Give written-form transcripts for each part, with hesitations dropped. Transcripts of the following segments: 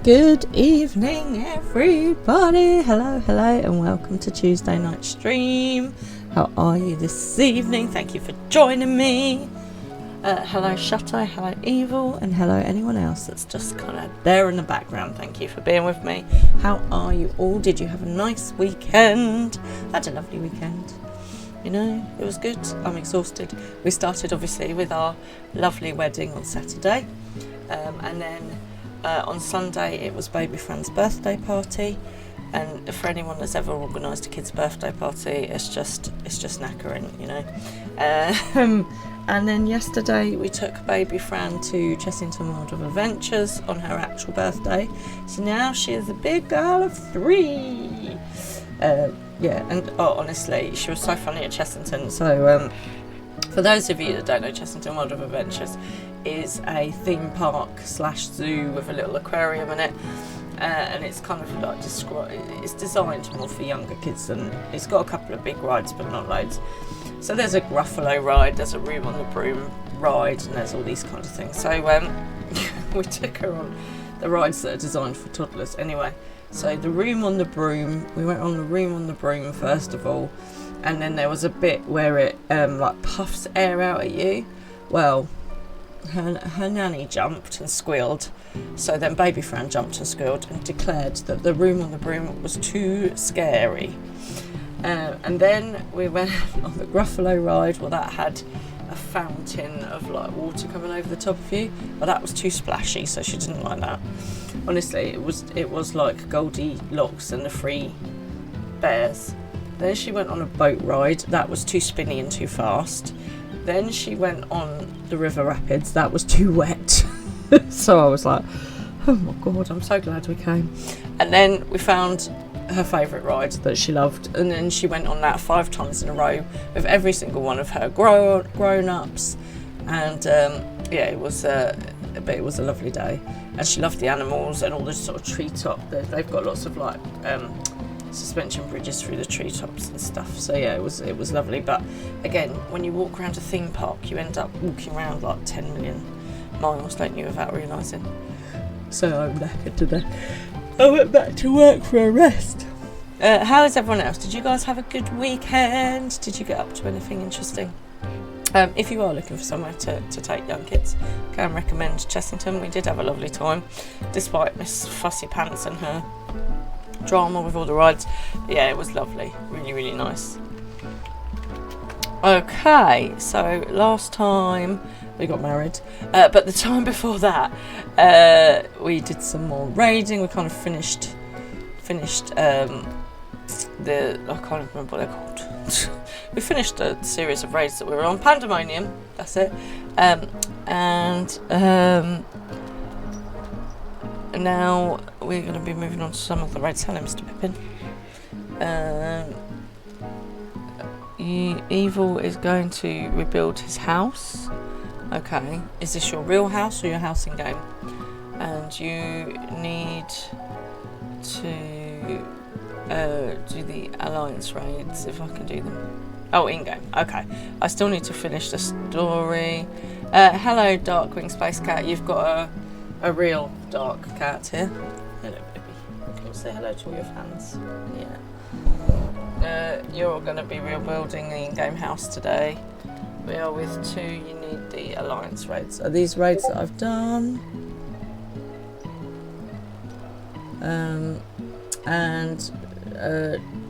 Good evening, everybody. Hello, and welcome to Tuesday night stream. How are you this evening? Thank you for joining me. Hello, Shutter. Hello, Evil, and hello, anyone else that's just kind of there in the background. Thank you for being with me. How are you all? Did you have a nice weekend? I had a lovely weekend. You know, it was good. I'm exhausted. We started obviously with our lovely wedding on Saturday, and then on Sunday it was baby Fran's birthday party, and for anyone that's ever organised a kid's birthday party, it's just knackering, you know. And then yesterday we took baby Fran to Chessington World of Adventures on her actual birthday, so now she is a big girl of 3. Yeah, and honestly, she was so funny at Chessington. So for those of you that don't know, Chessington World of Adventures is a theme park / zoo with a little aquarium in it, and it's kind of like it's designed more for younger kids, and it's got a couple of big rides but not loads. So there's a Gruffalo ride, there's a Room on the Broom ride, and there's all these kind of things. So we took her on the rides that are designed for toddlers anyway. So the Room on the Broom, we went on the Room on the Broom first of all, and then there was a bit where it like puffs air out at you. Well, her nanny jumped and squealed, so then baby Fran jumped and squealed and declared that the Room on the Broom was too scary. And then we went on the Gruffalo ride. Well, that had a fountain of like water coming over the top of you, but that was too splashy, so she didn't like that. Honestly, it was like Goldilocks and the 3 bears. Then she went on a boat ride. That was too spinny and too fast. Then she went on the river rapids. That was too wet. So I was like, oh my god, I'm so glad we came. And then we found her favourite ride that she loved, and then she went on that 5 times in a row with every single one of her grown-ups, and yeah, it was a lovely day, and she loved the animals and all the sort of treetop. They've got lots of like suspension bridges through the treetops and stuff, so yeah, it was lovely. But again, when you walk around a theme park, you end up walking around like 10 million miles, don't you, without realising. So I'm knackered today. I went back to work for a rest. How is everyone else? Did you guys have a good weekend? Did you get up to anything interesting? If you are looking for somewhere to take young kids, I can recommend Chessington. We did have a lovely time, despite Miss Fussy Pants and her drama with all the rides. Yeah, it was lovely. Really, really nice. Okay, so last time we got married, but the time before that we did some more raiding. We kind of finished the, I can't remember what they're called. We finished a series of raids that we were on. Pandemonium, that's it. And now we're going to be moving on to some of the raids. Hello, Mr. Pippin. Evil is going to rebuild his house. Okay, is this your real house or your house in game? And you need to do the alliance raids, if I can do them. Oh, in game. Okay, I still need to finish the story. Hello, Darkwing Space Cat. You've got a real dark cat here. Hello, baby. Can you say hello to all your fans? Yeah. You're all going to be rebuilding the in-game house today. We are with 2. You need the alliance raids. Are these raids that I've done? And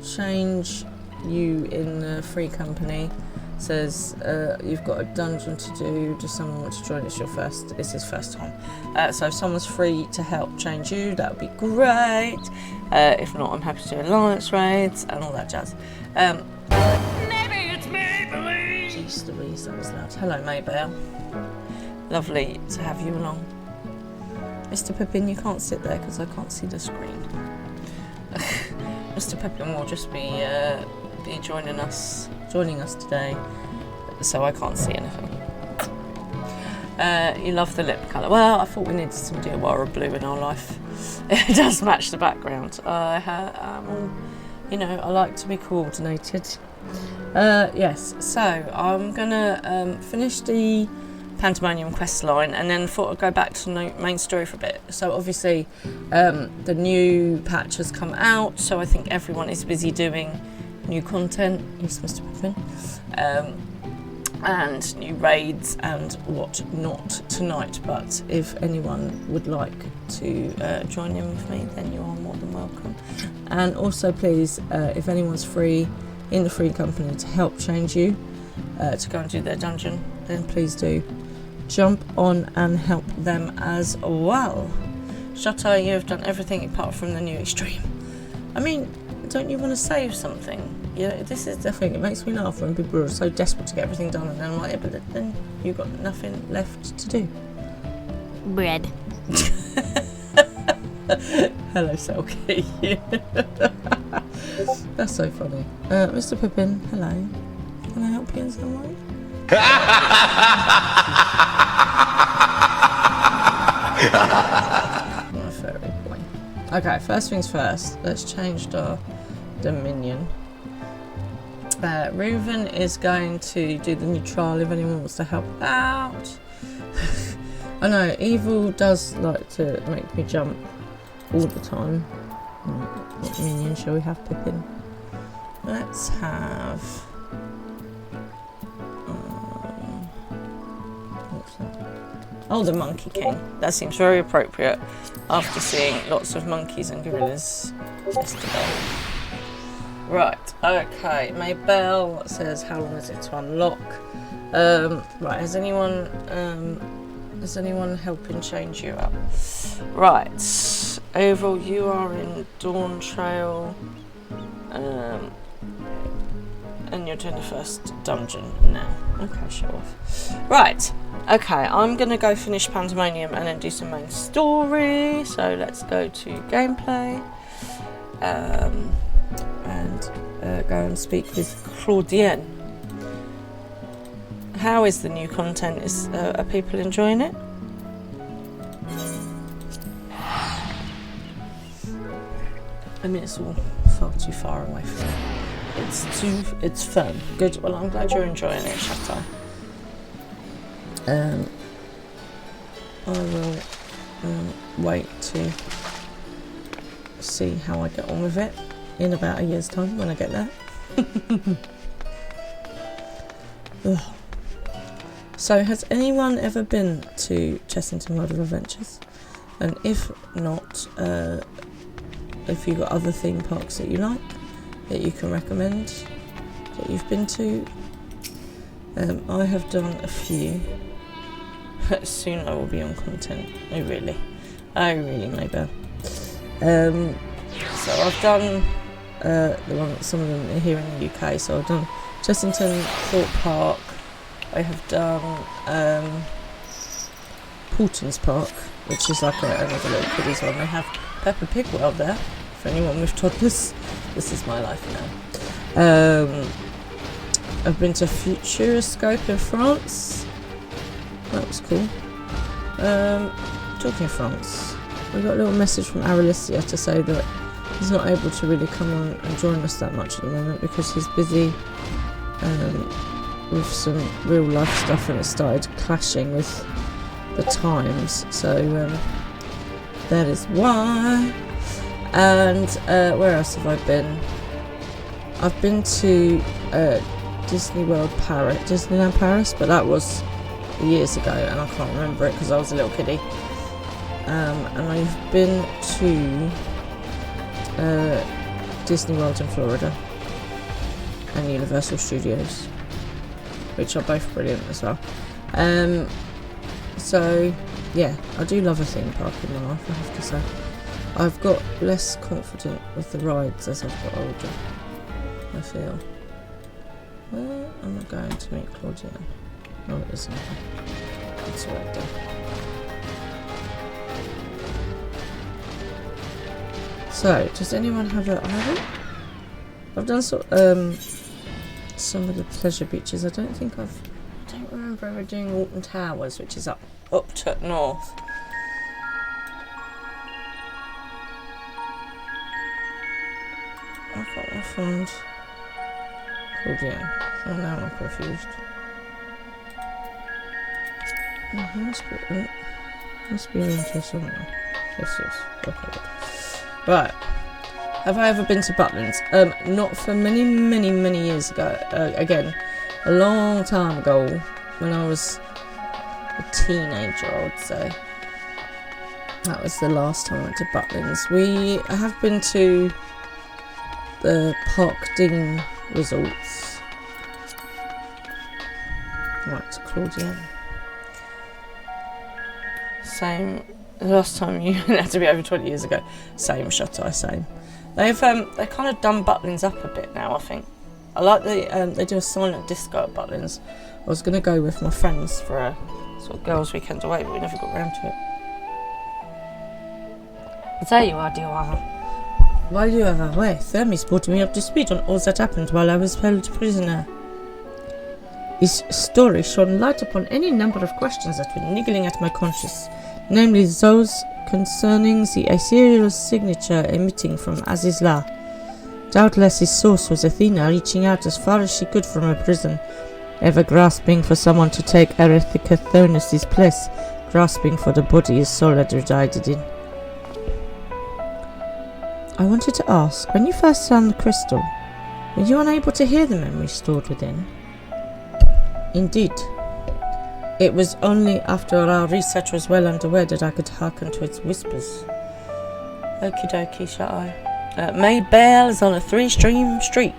change you in the free company. Says you've got a dungeon to do. Does someone want to join? It's his first time. So if someone's free to help change you, that would be great. If not, I'm happy to do alliance raids and all that jazz. Maybe it's Maybelline. Jeez Louise, that was loud. Hello, Maybell. Lovely to have you along. Mr. Pippin, you can't sit there because I can't see the screen. Mr. Pippin will just be joining us today, so I can't see anything. You love the lip colour. Well, I thought we needed some Diawara blue in our life. It does match the background. I like to be coordinated. Yes, so I'm gonna finish the Pandemonium quest line, and then thought I'd go back to the main story for a bit. So obviously the new patch has come out, so I think everyone is busy doing new content. Yes, Mr. Pippin. And new raids and what not tonight, but if anyone would like to join in with me, then you are more than welcome. And also please, if anyone's free in the free company to help change you to go and do their dungeon, then please do jump on and help them as well. Shutter, you have done everything apart from the new extreme. I mean, don't you want to save something? Yeah, this is the thing. It makes me laugh when people are so desperate to get everything done, and then I'm like, yeah, but then you've got nothing left to do. Bread. Hello, Selkie. That's so funny. Mr. Pippin, hello. Can I help you in some way? My furry boy. Okay, first things first. Let's change our Dominion. Reuven is going to do the new trial if anyone wants to help out. I know, evil does like to make me jump all the time. What minion shall we have, Pippin? Let's have... what's that? Oh, the Monkey King. That seems very appropriate after seeing lots of monkeys and gorillas yesterday. Right, okay. Maybell says, how long is it to unlock? Right, has anyone helping change you up? Right, Oval, you are in Dawn Trail, and you're doing the first dungeon now. Okay, show off. Right, okay, I'm gonna go finish Pandemonium and then do some main story. So let's go to gameplay, and go and speak with Claudienne. How is the new content? Are people enjoying it? I mean, it's all far too far away from it. It's fun. Good. Well, I'm glad you're enjoying it, Shatta. I will wait to see how I get on with it in about a year's time when I get there. So, has anyone ever been to Chessington World of Adventures? And if not, if you've got other theme parks that you like, that you can recommend, that you've been to. I have done a few. Soon I will be on content. Oh really, maybe. So I've done some of them here in the UK. So I've done Chessington Thorpe Park. I have done Portons Park, which is like another little kiddies one. They have Peppa Pig World there. For anyone with toddlers, this is my life now. I've been to Futuroscope in France. That was cool. Talking of France, we got a little message from Aralicia to say that he's not able to really come on and join us that much at the moment because he's busy with some real life stuff, and it started clashing with the times. So that is why. And where else have I been? I've been to Disneyland Paris, but that was years ago, and I can't remember it because I was a little kiddie. And I've been to Disney World in Florida and Universal Studios, which are both brilliant as well. So yeah, I do love a theme park in my life, I have to say. I've got less confident with the rides as I've got older, I feel. Where am I going to meet Claudia? No, it isn't. It's right there. So, does anyone have a... I've done some of the pleasure beaches. I don't remember ever doing Alton Towers, which is up to north. I can't find Claudia. Oh, now I'm confused. Must be into somewhere. Yes. Okay. Right. Have I ever been to Butlins? Not for many years ago. Again, a long time ago, when I was a teenager, I would say. That was the last time I went to Butlins. We have been to the Park Dean resorts. Right, to Claudia. Same. The last time you had to be over 20 years ago. Same, Shutter, same. They've they kind of done Butlins up a bit now, I think. I like they do a silent disco at Butlins. I was going to go with my friends for a sort of girls' weekend away, but we never got round to it. But there you are, Diawara. While you were away, Thermes brought me up to speed on all that happened while I was held prisoner. His story shone light upon any number of questions that were niggling at my conscience, namely those concerning the ethereal signature emitting from Azizla. Doubtless his source was Athena reaching out as far as she could from her prison, ever grasping for someone to take Erechthonius' place, grasping for the body his soul had resided in. I wanted to ask, when you first found the crystal, were you unable to hear the memory stored within? Indeed. It was only after our research was well underway that I could hearken to its whispers. Okie dokie, shall I? May Bale is on a 3-stream streak.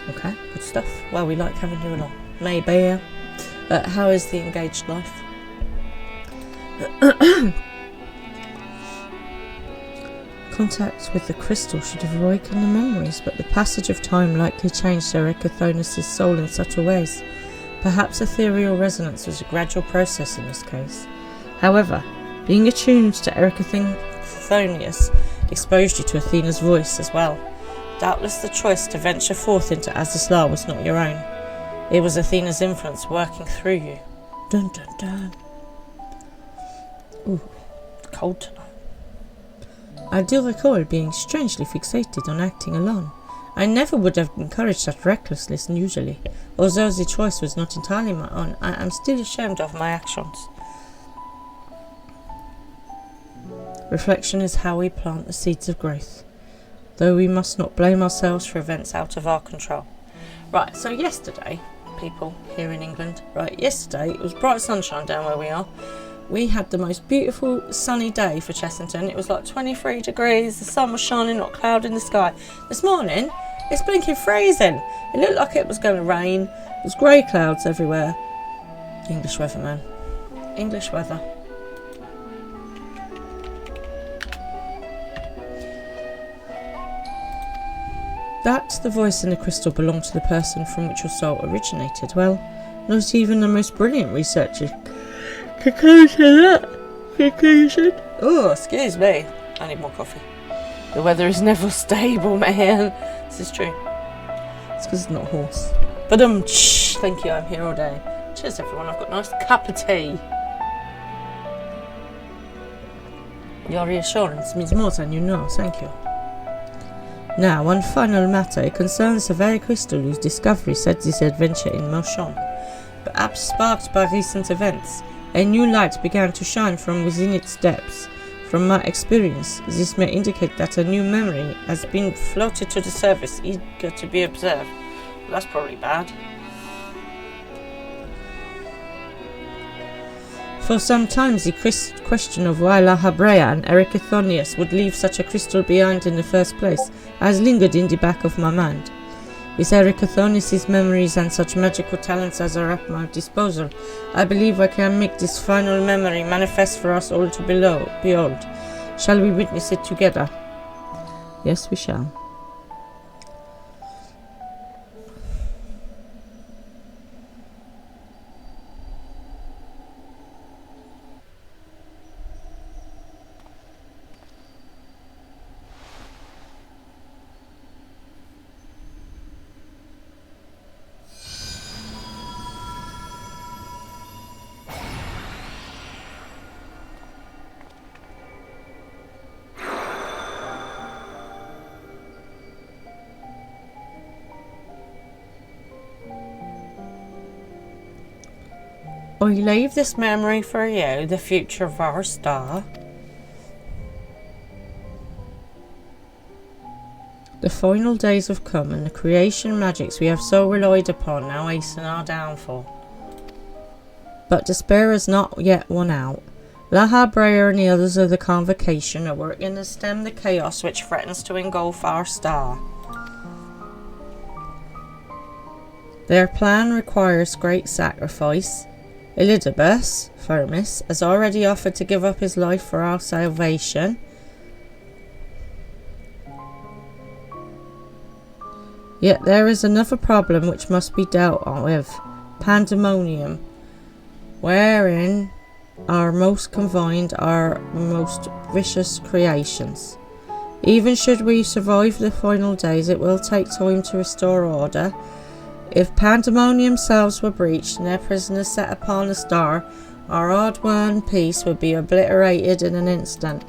Okay, good stuff. Well, we like having you along. May Bale. How is the engaged life? Contact with the crystal should have awakened the memories, but the passage of time likely changed Erechthonius' soul in subtle ways. Perhaps ethereal resonance was a gradual process in this case. However, being attuned to Erechthonius exposed you to Athena's voice as well. Doubtless the choice to venture forth into Azizla was not your own. It was Athena's influence working through you. Dun dun dun. Ooh, cold tonight. I do recall being strangely fixated on acting alone. I never would have encouraged such recklessness usually. Although the choice was not entirely my own, I am still ashamed of my actions. Reflection is how we plant the seeds of growth, though we must not blame ourselves for events out of our control. Right, so yesterday, people here in England, yesterday it was bright sunshine down where we are. We had the most beautiful sunny day for Chessington. It was like 23 degrees, the sun was shining, not a cloud in the sky. This morning, it's blinking freezing. It looked like it was going to rain. There was grey clouds everywhere. English weather, man. English weather. That the voice in the crystal belonged to the person from which your soul originated. Well, not even the most brilliant researcher conclusion. Oh, excuse me. I need more coffee. The weather is never stable, man. This is true. It's because it's not a horse. But thank you, I'm here all day. Cheers everyone, I've got a nice cup of tea. Your reassurance means more than you know, thank you. Now, one final matter. It concerns the very crystal whose discovery set this adventure in motion. Perhaps sparked by recent events, a new light began to shine from within its depths. From my experience, this may indicate that a new memory has been floated to the surface, eager to be observed. Well, that's probably bad. For some time, the question of why La Habrea and Erechthonius would leave such a crystal behind in the first place has lingered in the back of my mind. With Erechthonius' memories and such magical talents as are at my disposal, I believe I can make this final memory manifest for us all to behold. Shall we witness it together? Yes, we shall. I leave this memory for you, the future of our star. The final days have come, and the creation magics we have so relied upon now hasten our downfall. But despair has not yet won out. La Habrea and the others of the Convocation are working to stem the chaos which threatens to engulf our star. Their plan requires great sacrifice. Elidibus, Firmus, has already offered to give up his life for our salvation. Yet there is another problem which must be dealt with. Pandemonium, wherein are most confined our most vicious creations. Even should we survive the final days, it will take time to restore order. If Pandemonium cells were breached and their prisoners set upon a star, our hard-won peace would be obliterated in an instant.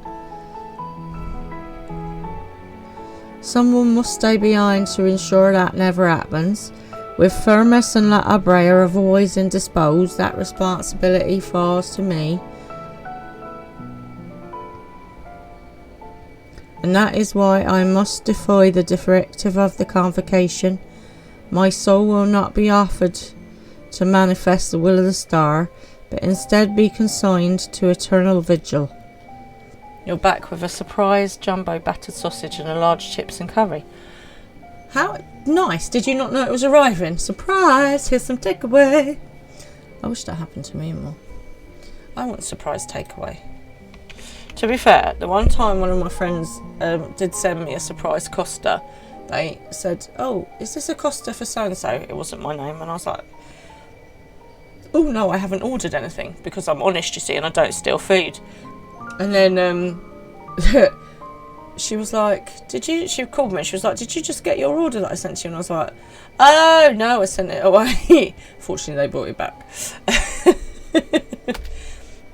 Someone must stay behind to ensure that never happens. With Firmus and La Abrea otherwise indisposed, that responsibility falls to me. And that is why I must defy the directive of the convocation. My soul will not be offered to manifest the will of the star, but instead be consigned to eternal vigil. You're back with a surprise jumbo battered sausage and a large chips and curry. How nice! Did you not know it was arriving? Surprise! Here's some takeaway. I wish that happened to me more. I want surprise takeaway. To be fair, the one time one of my friends did send me a surprise Costa, they said, "Oh, is this a Costa for so-and-so?" It wasn't my name, and I was like, "Oh no, I haven't ordered anything," because I'm honest, you see, and I don't steal food. And then she was like, she called me, she was like, "Did you just get your order that I sent you?" And I was like, "Oh no, I sent it away." Fortunately, they brought it back.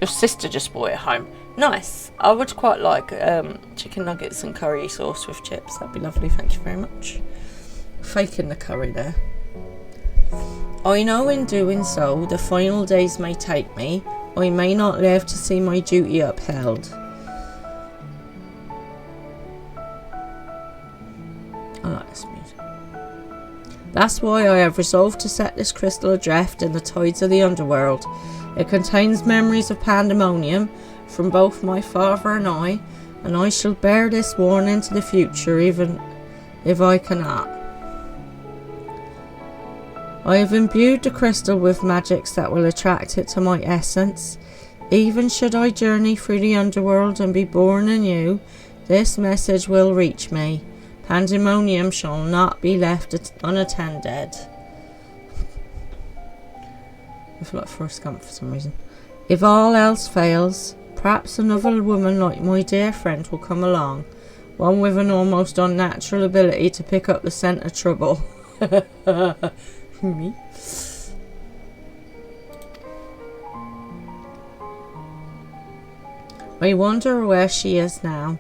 Your sister just brought it home. Nice. I would quite like chicken nuggets and curry sauce with chips. That'd be lovely, thank you very much. Faking the curry there. I know in doing so, the final days may take me. I may not live to see my duty upheld. I like this music. That's why I have resolved to set this crystal adrift in the tides of the underworld. It contains memories of Pandemonium from both my father and I shall bear this warning to the future even if I cannot. I have imbued the crystal with magics that will attract it to my essence. Even should I journey through the underworld and be born anew, this message will reach me. Pandemonium shall not be left unattended. I feel like Forrest Gump for some reason. If all else fails, perhaps another woman like my dear friend will come along. One with an almost unnatural ability to pick up the scent of trouble. Me? I wonder where she is now,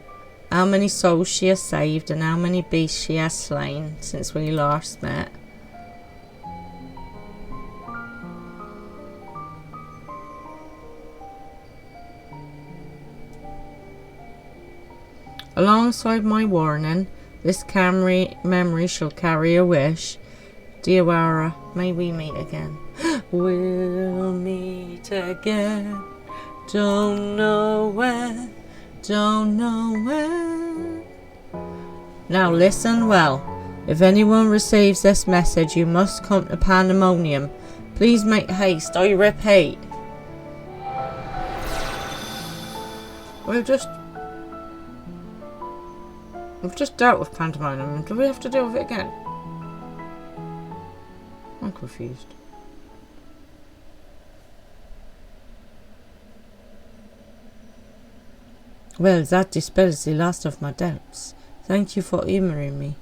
how many souls she has saved and how many beasts she has slain since we last met. Alongside my warning, this memory shall carry a wish. Diawara, may we meet again. We'll meet again. Don't know when. Now listen well. If anyone receives this message, you must come to Pandemonium. Please make haste, I repeat. We've just dealt with Pandemonium. Do we have to deal with it again? I'm confused. Well, that dispels the last of my doubts. Thank you for humouring me.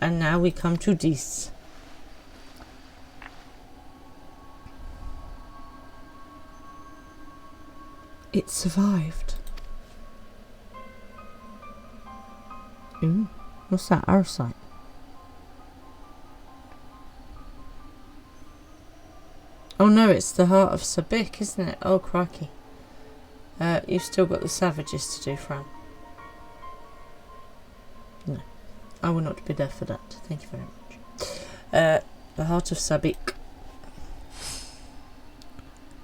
And now we come to this. It survived. Ooh, what's that? Our site. Oh no, it's the heart of Sabik, isn't it? Oh crikey. You've still got the savages to do, Fran. No, I will not be there for that. Thank you very much. The heart of Sabik.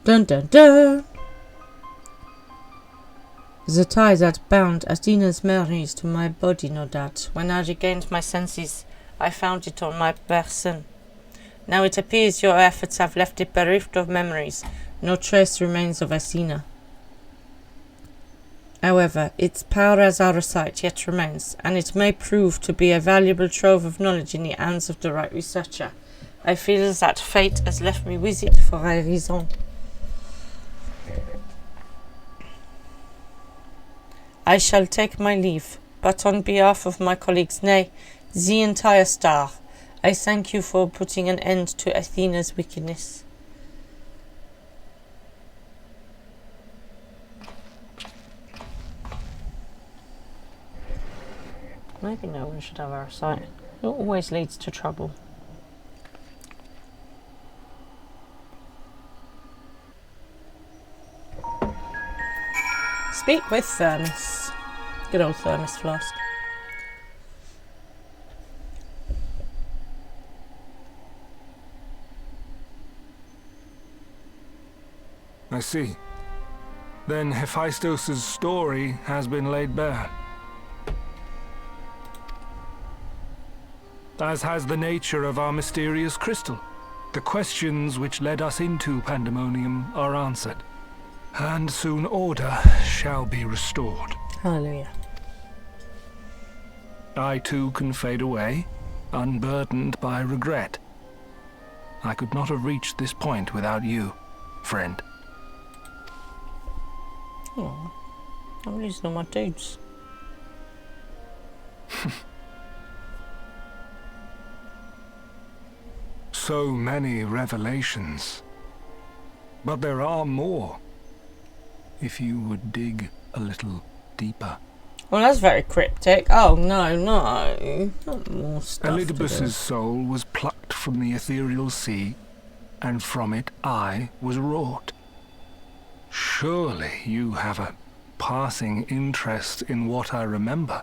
Dun dun dun! The tie that bound Athena's memories to my body, no doubt. When I regained my senses, I found it on my person. Now it appears your efforts have left it bereft of memories. No trace remains of Athena. However, its power as out of sight yet remains, and it may prove to be a valuable trove of knowledge in the hands of the right researcher. I feel that fate has left me with it for a reason. I shall take my leave, but on behalf of my colleagues, nay, the entire star, I thank you for putting an end to Athena's wickedness. Maybe no one should have our sight. It always leads to trouble. Speak with Thermos. Good old Thermos flask. I see. Then Hephaestus' story has been laid bare. As has the nature of our mysterious crystal. The questions which led us into Pandemonium are answered. And soon order shall be restored. Hallelujah. I too can fade away, unburdened by regret. I could not have reached this point without you, friend. Oh, I'm losing all my dudes. So many revelations. But there are more. If you would dig a little deeper. Well, that's very cryptic. Oh, no. Not more stuff. Elidibus's soul was plucked from the ethereal sea, and from it I was wrought. Surely you have a passing interest in what I remember.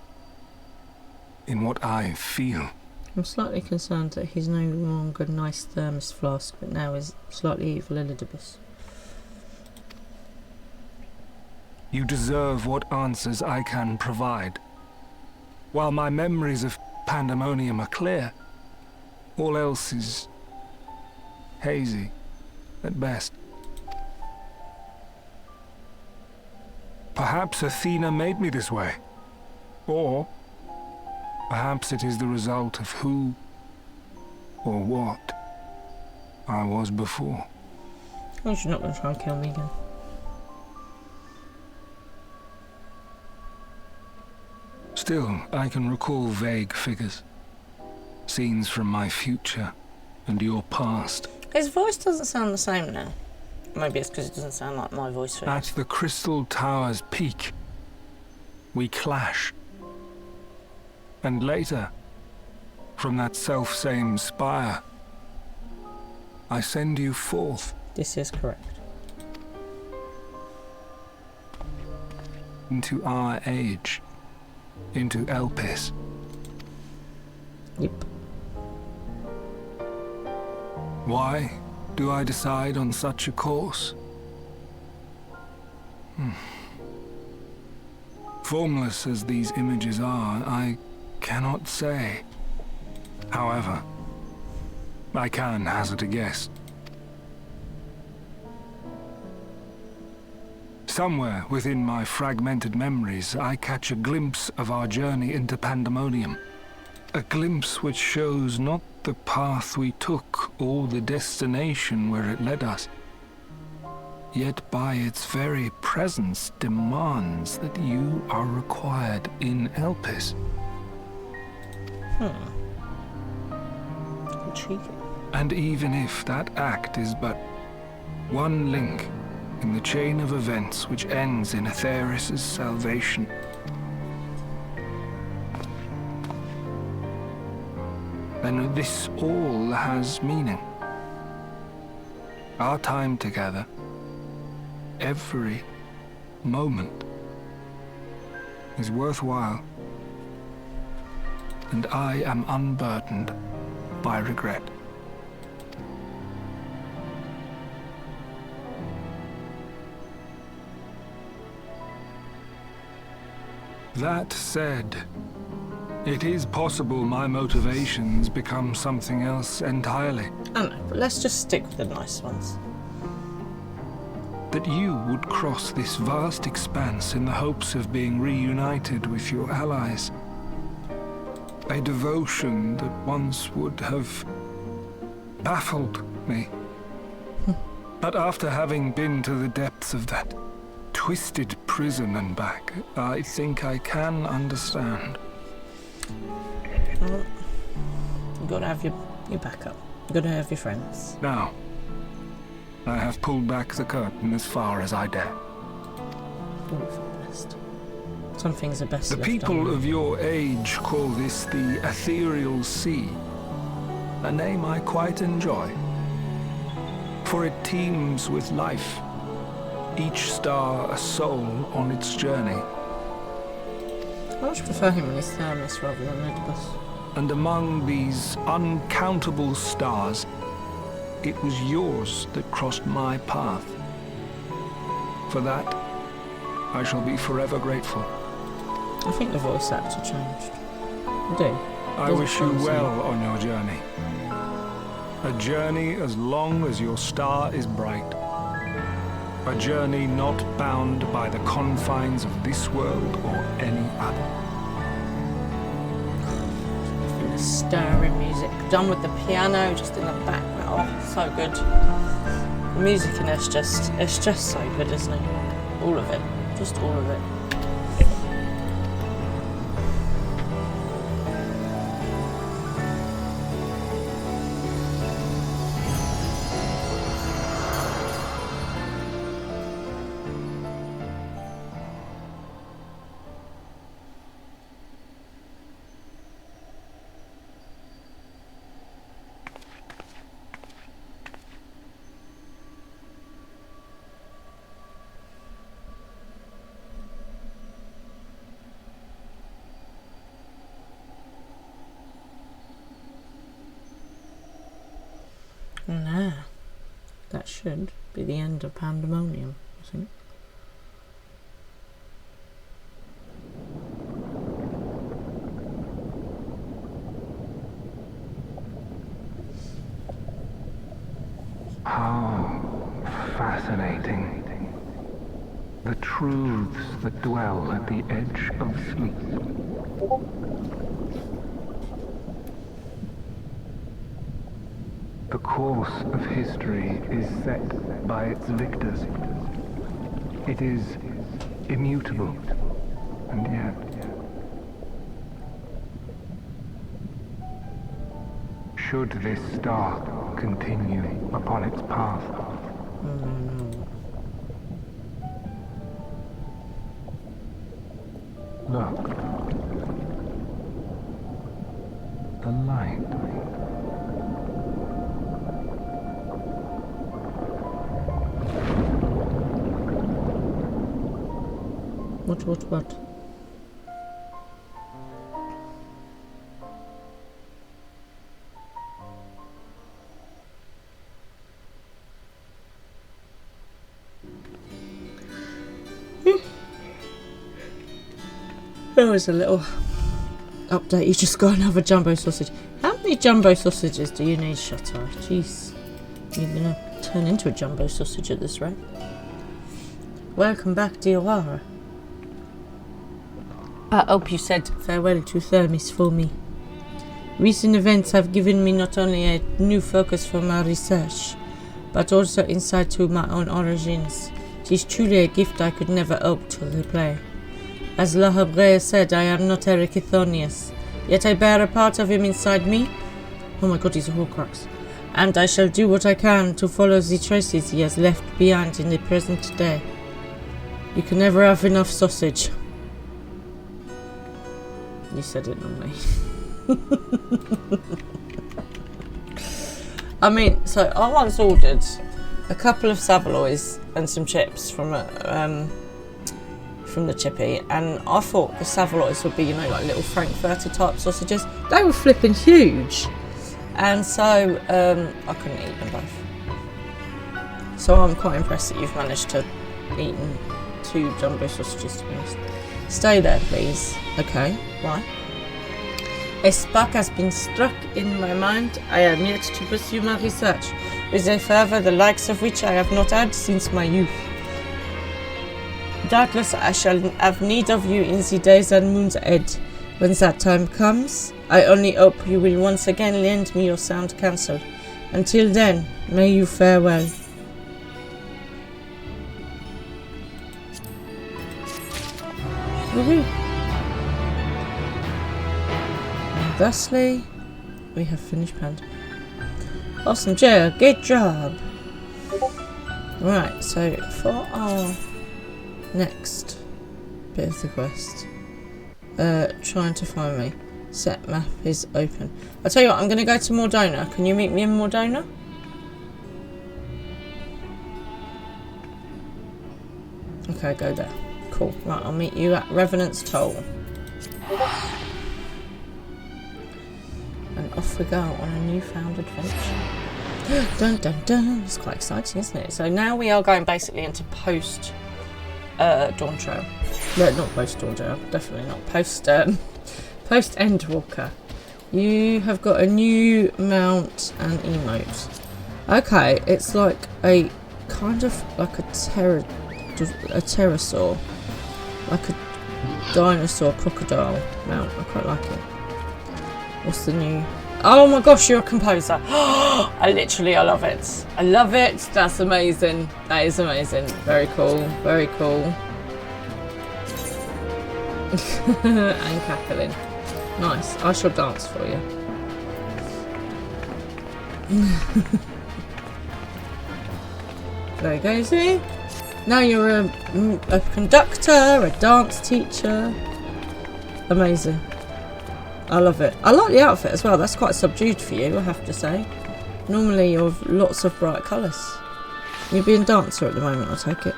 In what I feel. I'm slightly concerned that he's no longer nice Thermos flask, but now is slightly evil Elidibus. You deserve what answers I can provide. While my memories of Pandemonium are clear, all else is hazy at best. Perhaps Athena made me this way. Or perhaps it is the result of who or what I was before. Oh, she's not going to try and kill me again. Still, I can recall vague figures. Scenes from my future and your past. His voice doesn't sound the same now. Maybe it's because it doesn't sound like my voice. At the Crystal Tower's peak, we clash. And later, from that self-same spire, I send you forth. This is correct. Into our age. Into Elpis. Yep. Why do I decide on such a course? Formless as these images are, I cannot say. However, I can hazard a guess. Somewhere within my fragmented memories, I catch a glimpse of our journey into Pandemonium. A glimpse which shows not the path we took or the destination where it led us, yet by its very presence demands that you are required in Elpis. Intriguing. And even if that act is but one link in the chain of events which ends in Atheris' salvation, then this all has meaning. Our time together, every moment, is worthwhile, and I am unburdened by regret. That said, it is possible my motivations become something else entirely. I know, but let's just stick with the nice ones. that you would cross this vast expanse in the hopes of being reunited with your allies. A devotion that once would have baffled me. But after having been to the depths of that twisted prison and back, I think I can understand. Well, you've got to have your backup. You've got to have your friends. Now, I have pulled back the curtain as far as I dare. All for the best. Some things are best The left people undone. of your age call this the Ethereal Sea, a name I quite enjoy, for it teems with life, each star a soul on its journey. I much prefer him in his thermos rather than Oedipus. And among these uncountable stars, it was yours that crossed my path. For that, I shall be forever grateful. I think the voice actor changed. I do. I Doesn't wish you sound so- well on your journey. A journey as long as your star is bright. A journey not bound by the confines of this world or any other. The stirring music, done with the piano just in the background. Oh, so good. The music in it's just so good, isn't it? All of it, just all of it. Nah, that should be the end of Pandemonium, I think. How fascinating. The truths that dwell at the edge of sleep. The course of history is set by its victors. It is immutable, and yet should this star continue upon its path, look, the light. What? There was a little update. You just got another jumbo sausage. How many jumbo sausages do you need, Shutter? Jeez. You're gonna turn into a jumbo sausage at this rate. Welcome back, dear Wara. I hope you said farewell to Thermis for me. Recent events have given me not only a new focus for my research, but also insight to my own origins. It is truly a gift I could never hope to repay. As La Habrea said, I am not Erechithonius, yet I bear a part of him inside me. Oh my god, he's a Horcrux. And I shall do what I can to follow the traces he has left behind in the present day. You can never have enough sausage. You said it, not me. I mean, so I once ordered a couple of Savaloys and some chips from the chippy, and I thought the Savaloys would be, you know, like little Frankfurter type sausages. They were flipping huge, and so I couldn't eat them both. So I'm quite impressed that you've managed to eat 2 jumbo sausages, to be honest. Stay there, please. Okay, why? A spark has been struck in my mind. I am yet to pursue my research, with a fervour the likes of which I have not had since my youth. Doubtless I shall have need of you in the days and moons ahead. When that time comes, I only hope you will once again lend me your sound counsel. Until then, may you fare well. Woohoo! And thusly, we have finished Panda. Awesome, Joe. Good job. Right, so for our next bit of the quest, trying to find me. Set map is open. I'll tell you what, I'm going to go to Mordona. Can you meet me in Mordona? Okay, go there. Cool. Right, I'll meet you at Revenant's Toll. And off we go on a newfound adventure. Dun dun dun. It's quite exciting, isn't it? So now we are going basically into post Dawn Trail. No, not post Dawn Trail. Definitely not post post Endwalker. You have got a new mount and emote. Okay, it's like a kind of like a pterosaur, like a dinosaur crocodile mount. I quite like it. What's the new? Oh my gosh, you're a composer. I love it. I love it. That's amazing. That is amazing. Very cool. Very cool. And cackling. Nice. I shall dance for you. There you go, see? Now you're a conductor, a dance teacher. Amazing. I love it. I like the outfit as well. That's quite subdued for you, I have to say. Normally you have lots of bright colours. You're being dancer at the moment, I take it.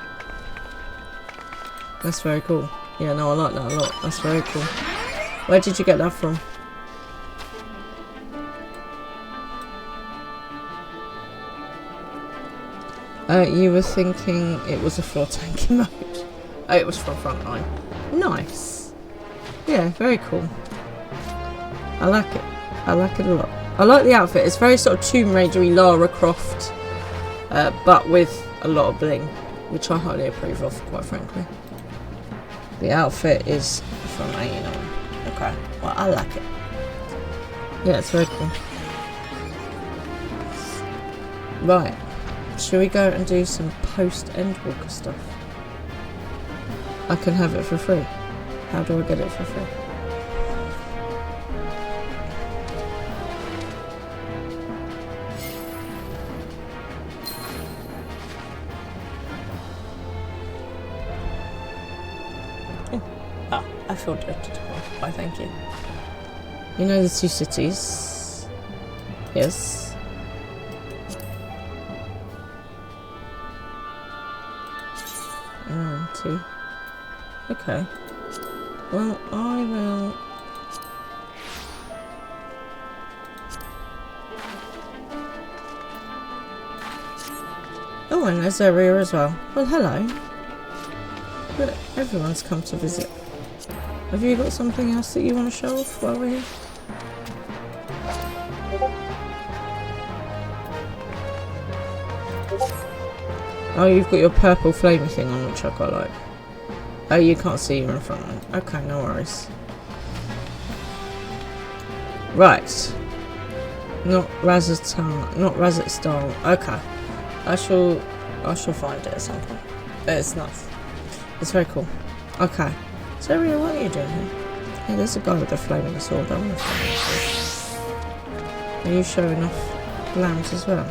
That's very cool. Yeah, no, I like that a lot. That's very cool. Where did you get that from? You were thinking it was a floor tank emote. Oh, it was from Frontline. Nice. Yeah, very cool. I like it. I like it a lot. I like the outfit. It's very sort of Tomb Raider-y Lara Croft, but with a lot of bling, which I highly approve of, quite frankly. The outfit is from A&O. Okay, well, I like it. Yeah, it's very cool. Right, shall we go and do some post-Endwalker stuff? I can have it for free. How do I get it for free? I feel dirty. Why, thank you. You know the two cities? Yes. Two. Okay. Well, I will... Oh, and there's Aria as well. Well, hello. But everyone's come to visit. Have you got something else that you want to show off while we're here? Oh, you've got your purple flamey thing on, which I quite like. Oh, you can't see you in front of me. Okay, no worries. Right. Not Razzatar, not Razzatar. Okay. I shall find it at some point. But it's nice. It's very cool. Okay. So, Ria, what are you doing here? Hey, there's a guy with a flaming sword. I want to find this. Are you showing off lambs as well?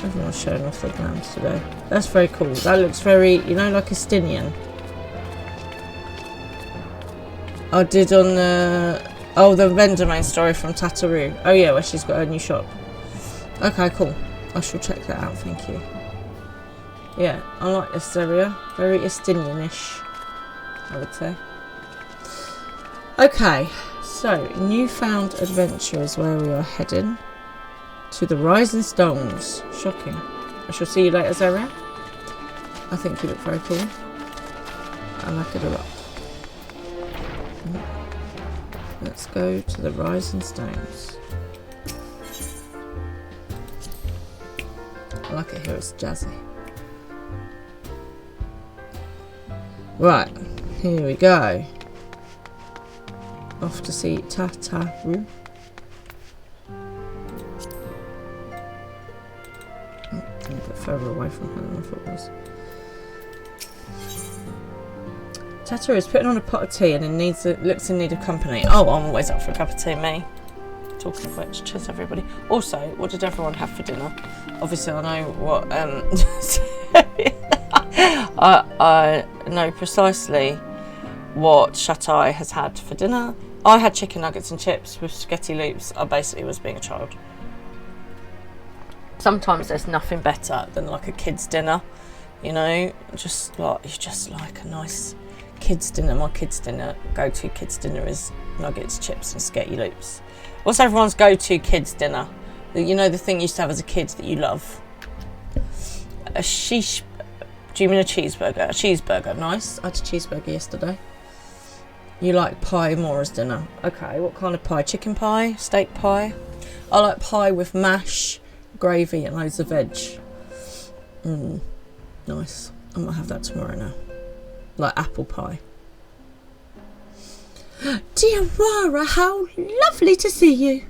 Everyone's showing off the lambs today. That's very cool. That looks very, you know, like Estinian. I did on the... Oh, the vendor main story from Tataroo. Oh, yeah, where she's got her new shop. Okay, cool. I shall check that out, thank you. Yeah, I like this area. Very Estinian-ish, I would say. Okay, so newfound adventure is where we are heading. To the Rising Stones. Shocking. I shall see you later, Zaria. I think you look very cool. I like it a lot. Let's go to the Rising Stones. I like it here, it's jazzy. Right, here we go. Off to see Tataru. A bit further away from her than I thought it was. Tataru is putting on a pot of tea and looks in need of company. Oh, I'm always up for a cup of tea, me. Talking of which, cheers everybody. Also, what did everyone have for dinner? Obviously, I know what. I know precisely what Shatai has had for dinner. I had chicken nuggets and chips with spaghetti loops. I basically was being a child. Sometimes there's nothing better than like a kid's dinner, you know, just like a nice kid's dinner. My kid's dinner, go-to kid's dinner is nuggets, chips and spaghetti loops. What's everyone's go-to kid's dinner? You know, the thing you used to have as a kid that you love? A sheesh. Do you mean a cheeseburger? A cheeseburger, nice. I had a cheeseburger yesterday. You like pie more as dinner? Okay, what kind of pie? Chicken pie? Steak pie? I like pie with mash, gravy and loads of veg. Nice. I might have that tomorrow now. Like apple pie. Dear Wara, how lovely to see you.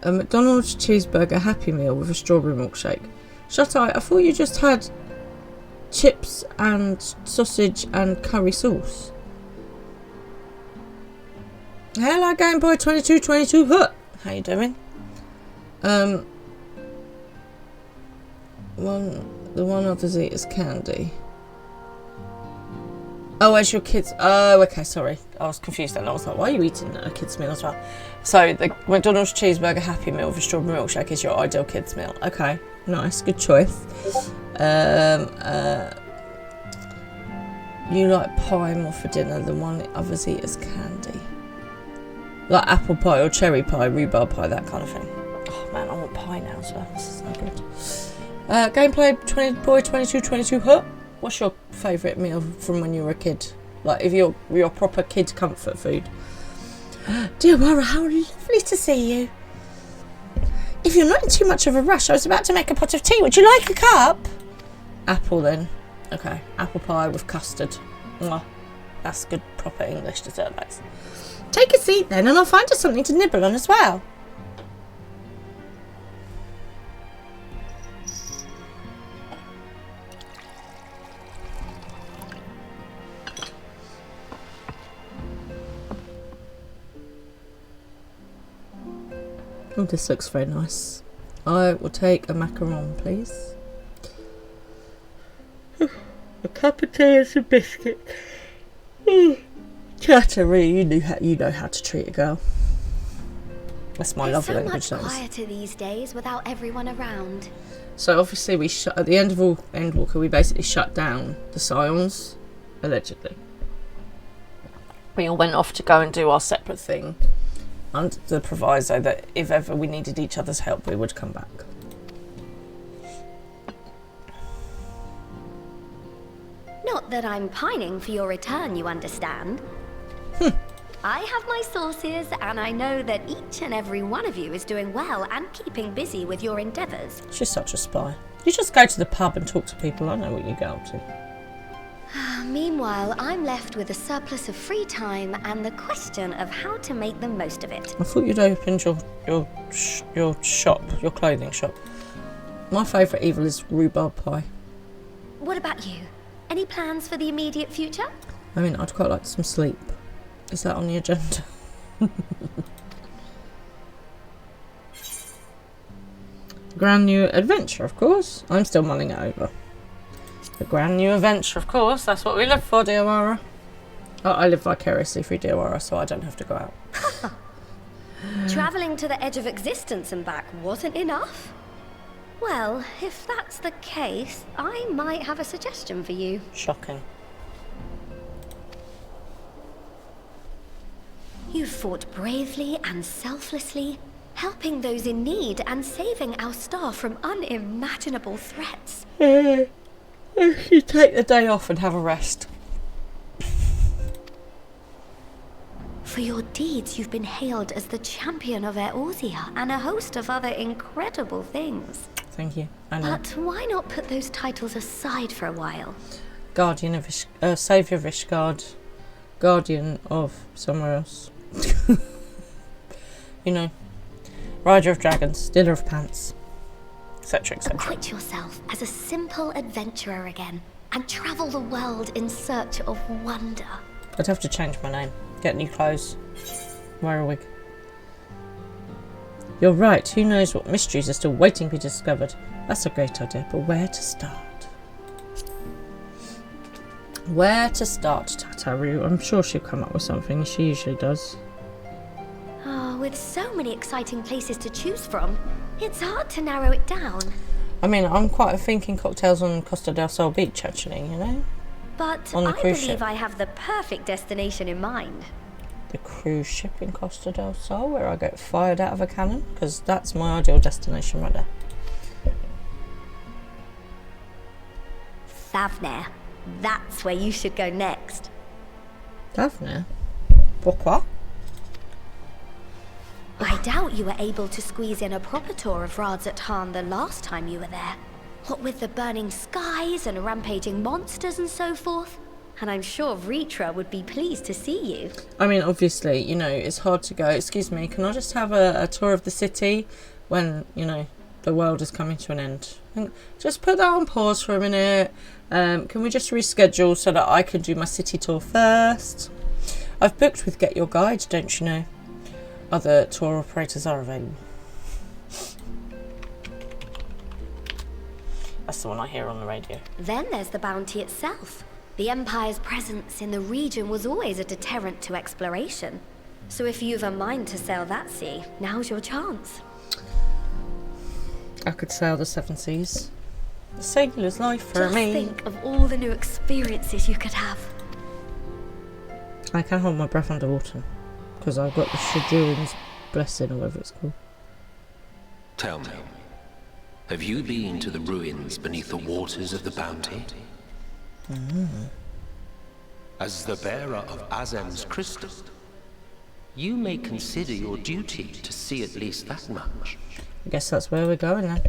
A McDonald's cheeseburger Happy Meal with a strawberry milkshake. Shatai, I thought you just had chips and sausage and curry sauce. Hello, Game Boy 2222. Huh. How you doing? The one others eat is candy. Oh, where's your kids? Oh, okay, sorry. I was confused then. I was like, why are you eating a kid's meal as well? So, the McDonald's cheeseburger Happy Meal with a strawberry milkshake is your ideal kid's meal. Okay, nice, good choice. You like pie more for dinner than one others eat as candy. Like apple pie or cherry pie, rhubarb pie, that kind of thing. Oh man, I want pie now as well. This is so good. Gameplay 2222. Huh? What's your favourite meal from when you were a kid? Like, if your proper kid comfort food. Dear Wara, how lovely to see you. If you're not in too much of a rush, I was about to make a pot of tea. Would you like a cup? Apple then. Okay, apple pie with custard. Mwah. That's good proper English dessert, guys. Take a seat then, and I'll find us something to nibble on as well. Oh, this looks very nice. I will take a macaron, please. A cup of tea and some biscuit. Chattery, you know how to treat a girl. That's my love language. So much quieter these days without everyone around. So obviously we at the end of Endwalker, we basically shut down the Scions, allegedly. We all went off to go and do our separate thing, under the proviso that if ever we needed each other's help, we would come back. Not that I'm pining for your return, you understand. I have my sources, and I know that each and every one of you is doing well and keeping busy with your endeavours. She's such a spy. You just go to the pub and talk to people. I know what you go up to. Meanwhile, I'm left with a surplus of free time and the question of how to make the most of it. I thought you'd opened your shop, your clothing shop. My favourite evil is rhubarb pie. What about you? Any plans for the immediate future? I mean, I'd quite like some sleep. Is that on the agenda? Grand new adventure, of course. I'm still mulling it over. The grand new adventure, of course. That's what we live for, dear Wara. Oh, I live vicariously through dear Wara, so I don't have to go out. Travelling to the edge of existence and back wasn't enough? Well, if that's the case, I might have a suggestion for you. Shocking. You fought bravely and selflessly, helping those in need and saving our star from unimaginable threats. You take the day off and have a rest. For your deeds, you've been hailed as the champion of Eorzea and a host of other incredible things. Thank you. I know. But why not put those titles aside for a while? Guardian of Saviour of Ishgard, Guardian of somewhere else. You know, Rider of Dragons, Stealer of Pants, etc., etc. Acquit yourself as a simple adventurer again and travel the world in search of wonder. I'd have to change my name, get new clothes, wear a wig. You're right, who knows what mysteries are still waiting to be discovered. That's a great idea, but where to start? Where to start, Tataru? I'm sure she'll come up with something, she usually does. Oh, with so many exciting places to choose from, it's hard to narrow it down. I mean, I'm quite thinking cocktails on Costa del Sol beach, actually, you know? But On the I cruise believe ship. I have the perfect destination in mind. The cruise ship in Costa del Sol, where I get fired out of a cannon, because that's my ideal destination right there. Thavnair. That's where you should go next. Thavnair? Pourquoi? I doubt you were able to squeeze in a proper tour of Radzat the last time you were there. What with the burning skies and rampaging monsters and so forth. And I'm sure Vritra would be pleased to see you. I mean, obviously, you know, it's hard to go, excuse me, can I just have a tour of the city when, you know, the world is coming to an end? And just put that on pause for a minute. Can we just reschedule so that I can do my city tour first? I've booked with Get Your Guide, don't you know? Other tour operators are available. That's the one I hear on the radio. Then there's the bounty itself. The Empire's presence in the region was always a deterrent to exploration. So if you've a mind to sail that sea, now's your chance. I could sail the 7 seas. The sailor's life for Just me. think of all the new experiences you could have. I can hold my breath underwater because I've got the Shadurin's blessing or whatever it's called. Tell me, have you been to the ruins beneath the waters of the bounty? As the bearer of Azem's crystal, you may consider your duty to see at least that much. I guess that's where we're going then.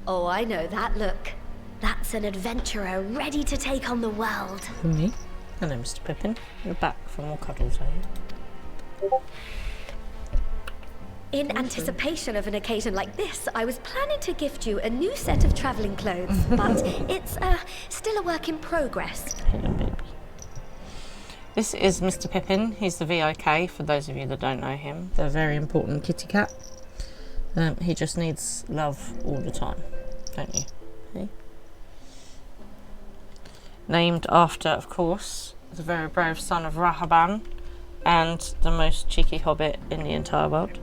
Oh, I know that look. That's an adventurer ready to take on the world. Who, me? Hello, Mr. Pippin. You're back for more cuddles, are you? In anticipation of an occasion like this, I was planning to gift you a new set of traveling clothes, but it's still a work in progress. Hello, baby. This is Mr. Pippin. He's the VIK, for those of you that don't know him. The very important kitty cat. He just needs love all the time, don't you? Hey? Named after, of course, the very brave son of Rahaban and the most cheeky hobbit in the entire world.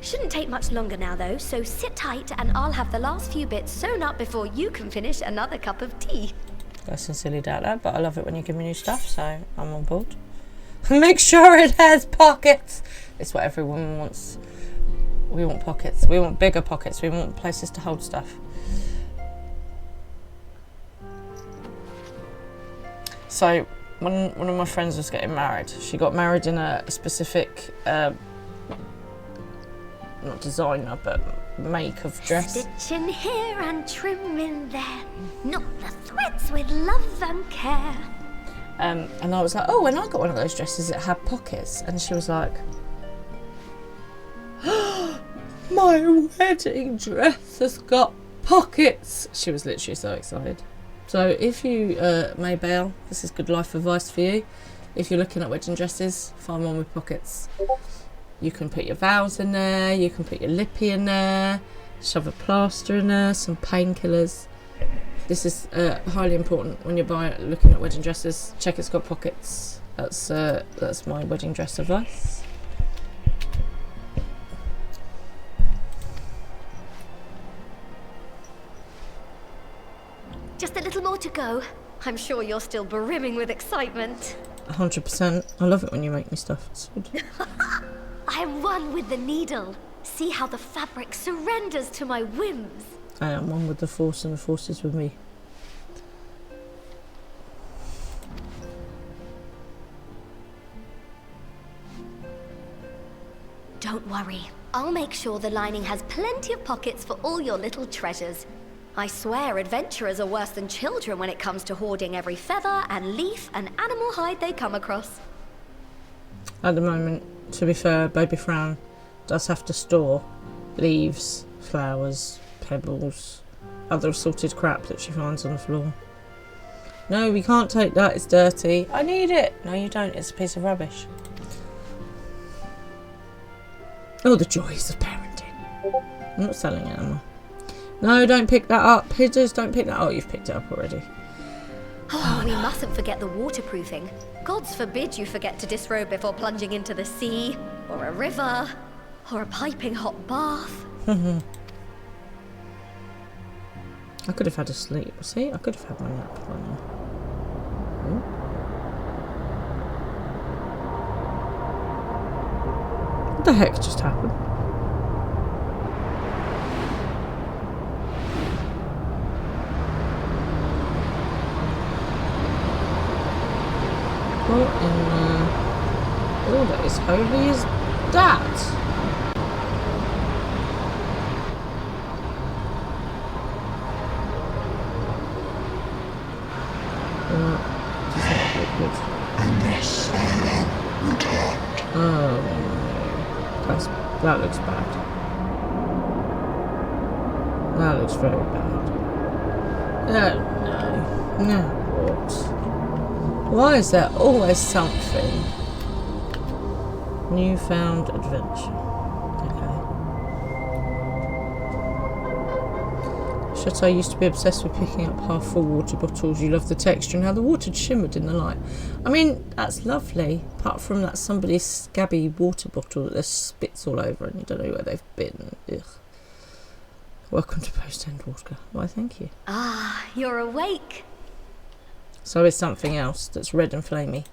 Shouldn't take much longer now though, so sit tight and I'll have the last few bits sewn up before you can finish another cup of tea. I sincerely doubt that, but I love it when you give me new stuff, so I'm on board. Make sure it has pockets! It's what every woman wants. We want pockets. We want bigger pockets. We want places to hold stuff. So, when one of my friends was getting married, she got married in a specific, not designer, but make of dress. Stitch in here and trim in there, knot the threads with love and care. And I was like, oh, when I got one of those dresses, it had pockets. And she was like, my wedding dress has got pockets. She was literally so excited. So if you, Maybelle, this is good life advice for you. If you're looking at wedding dresses, find one with pockets. You can put your vows in there, you can put your lippy in there, shove a plaster in there, some painkillers. This is highly important when you're looking at wedding dresses. Check it's got pockets. That's my wedding dress advice. Just a little more to go. I'm sure you're still brimming with excitement. 100%. I love it when you make me stuff. It's good. I am one with the needle. See how the fabric surrenders to my whims. I am one with the force and the force is with me. don't worry. I'll make sure the lining has plenty of pockets for all your little treasures. I swear adventurers are worse than children when it comes to hoarding every feather and leaf and animal hide they come across. At the moment, to be fair, Baby Fran does have to store leaves, flowers, pebbles, other assorted crap that she finds on the floor. No, we can't take that, it's dirty. I need it! No, you don't, it's a piece of rubbish. Oh, the joys of parenting. I'm not selling it, am I? No, don't pick that up. Hidders, don't pick that up. Oh, you've picked it up already. Oh, we mustn't forget the waterproofing. Gods forbid you forget to disrobe before plunging into the sea, or a river, or a piping hot bath. I could have had a sleep. See, I could have had my nap by now. What the heck just happened? What in all that is holy is that? Oh, that looks bad. That looks very bad. Oh no. No, what? Why is there always something? Newfound adventure. I used to be obsessed with picking up half-full water bottles. You love the texture and how the water shimmered in the light. I mean, that's lovely. Apart from that somebody's scabby water bottle that there's spits all over and you don't know where they've been. Ugh. Welcome to Endwalker. Why, thank you. Ah, you're awake. So is something else that's red and flamey.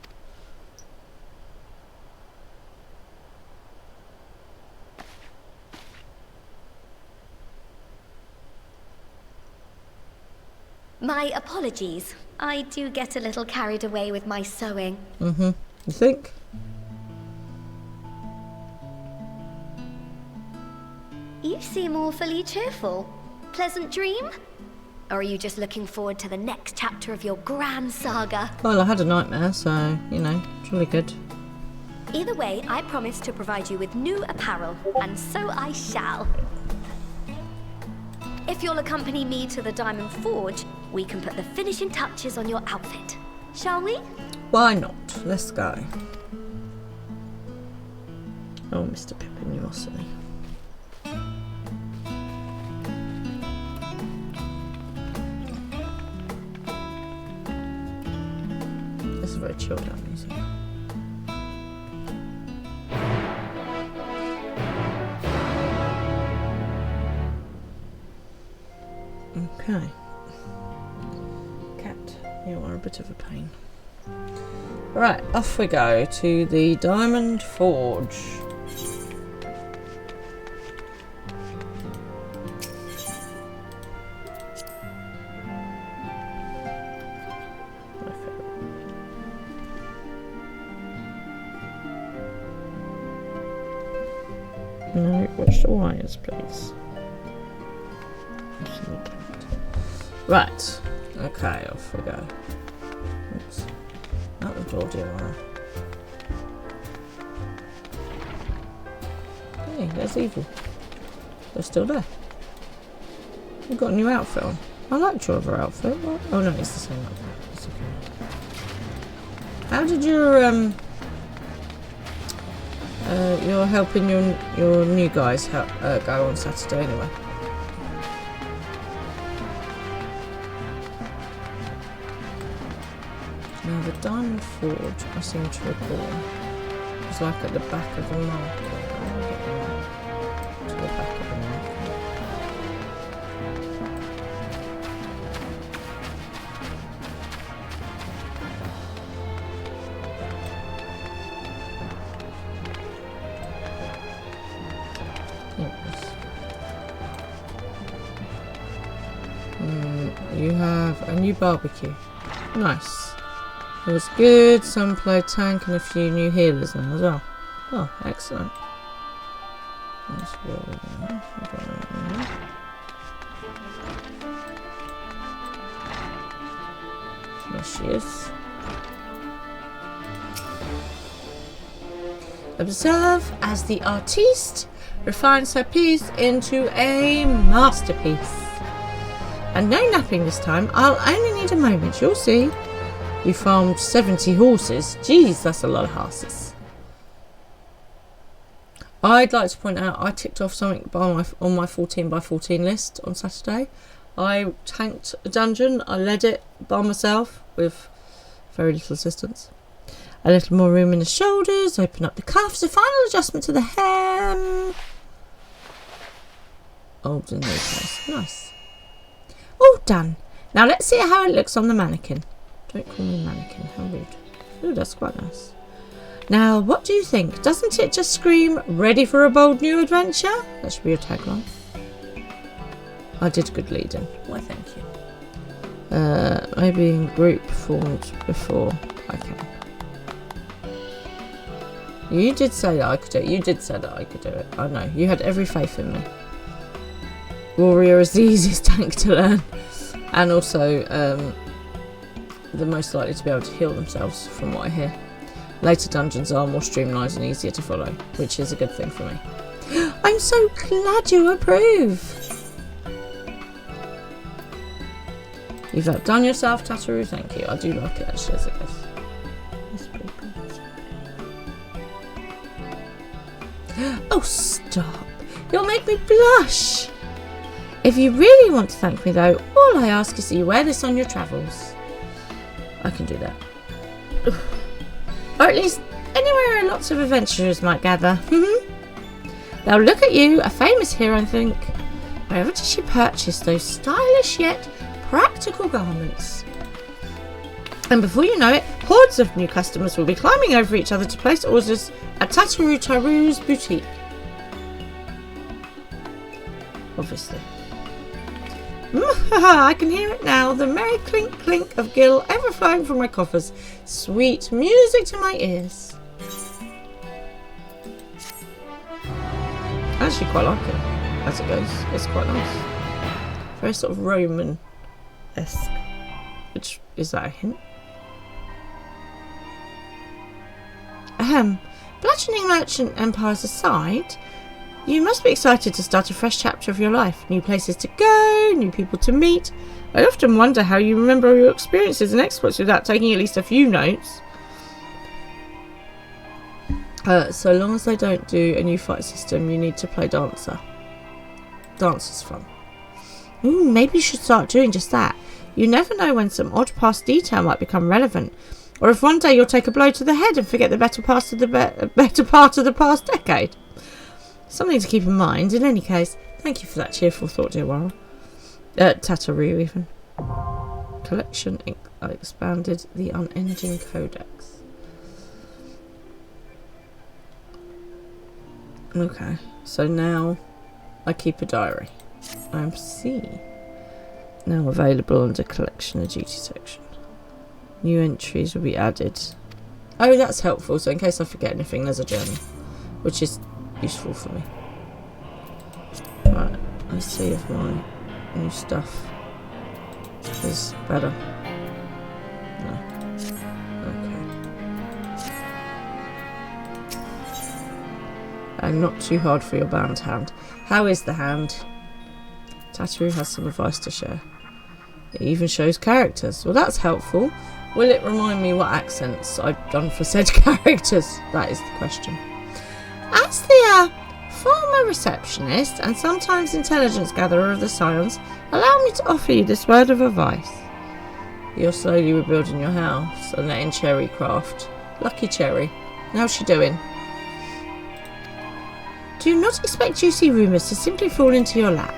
My apologies. I do get a little carried away with my sewing. You think? You seem awfully cheerful. Pleasant dream? Or are you just looking forward to the next chapter of your grand saga? Well, I had a nightmare, so, you know, it's really good. Either way, I promise to provide you with new apparel, and so I shall. If you'll accompany me to the Diamond Forge, we can put the finishing touches on your outfit. Shall we? Why not? Let's go. Oh, Mr. Pippin, you are silly. This is very chilled out music. Okay. Cat, you are a bit of a pain. Right, off we go to the Diamond Forge. No, watch the wires, please. Right, okay, off we go. Oops. Out the door, dear one. Hey, there's Evil. They're still there. You've got a new outfit on. I liked your other outfit. What? Oh no, it's the same outfit. It's okay. How did your you're helping your new guys go on Saturday anyway? Now the Diamond Forge, I seem to recall, was like at the back of the market. I'll get to the back of the market. You have a new barbecue. Nice. It was good. Some played tank and a few new healers now as well. Oh, excellent. Let's go there. There she is. Observe as the artiste refines her piece into a masterpiece. And no napping this time. I'll only need a moment, you'll see. You farmed 70 horses. Jeez, that's a lot of horses. I'd like to point out I ticked off something on my 14 by 14 list on Saturday. I tanked a dungeon. I led it by myself with very little assistance. A little more room in the shoulders, open up the cuffs, a final adjustment to the hem. Oh, nice. All done. Now let's see how it looks on the mannequin. Don't call me mannequin, how rude. Ooh, that's quite nice. Now, what do you think? Doesn't it just scream, ready for a bold new adventure? That should be your tagline. I did good leading. Why, thank you. Maybe in group formed before. Okay. You did say that I could do it. You did say that I could do it. I know. You had every faith in me. Warrior is the easiest tank to learn. And also, the most likely to be able to heal themselves, from what I hear. Later dungeons are more streamlined and easier to follow, which is a good thing for me. I'm so glad you approve. You've outdone yourself, Tataru. Thank you. I do like it actually as it goes. Oh, stop. You'll make me blush. If you really want to thank me, though, all I ask is that you wear this on your travels. I can do that. Or at least anywhere where lots of adventurers might gather. They'll look at you, a famous hero, and think, wherever did she purchase those stylish yet practical garments? And before you know it, hordes of new customers will be climbing over each other to place orders at Taru's boutique. Obviously. I can hear it now, the merry clink clink of gill overflowing from my coffers. Sweet music to my ears. I actually quite like it as it goes. It's quite nice. Very sort of Roman-esque. Which, is that a hint? Bludgeoning merchant empires aside, you must be excited to start a fresh chapter of your life. New places to go, new people to meet. I often wonder how you remember your experiences and exploits without taking at least a few notes. So long as they don't do a new fight system, you need to play Dancer. Dance is fun. Ooh, maybe you should start doing just that. You never know when some odd past detail might become relevant. Or if one day you'll take a blow to the head and forget the better part of the past decade. Something to keep in mind. In any case, thank you for that cheerful thought, dear Warren. Tataru, even. Collection expanded the unending codex. Okay, so now I keep a diary. C. Now available under collection and duty section. New entries will be added. Oh, that's helpful. So in case I forget anything, there's a journal, which is useful for me. Right, let's see if my new stuff is better. No. Okay. And not too hard for your bound hand. How is the hand? Tataru has some advice to share. It even shows characters. Well, that's helpful. Will it remind me what accents I've done for said characters? That is the question. As the former receptionist and sometimes intelligence gatherer of the Scions, allow me to offer you this word of advice. You're slowly rebuilding your house and letting Cherry craft. Lucky Cherry. How's she doing? Do not expect juicy rumours to simply fall into your lap.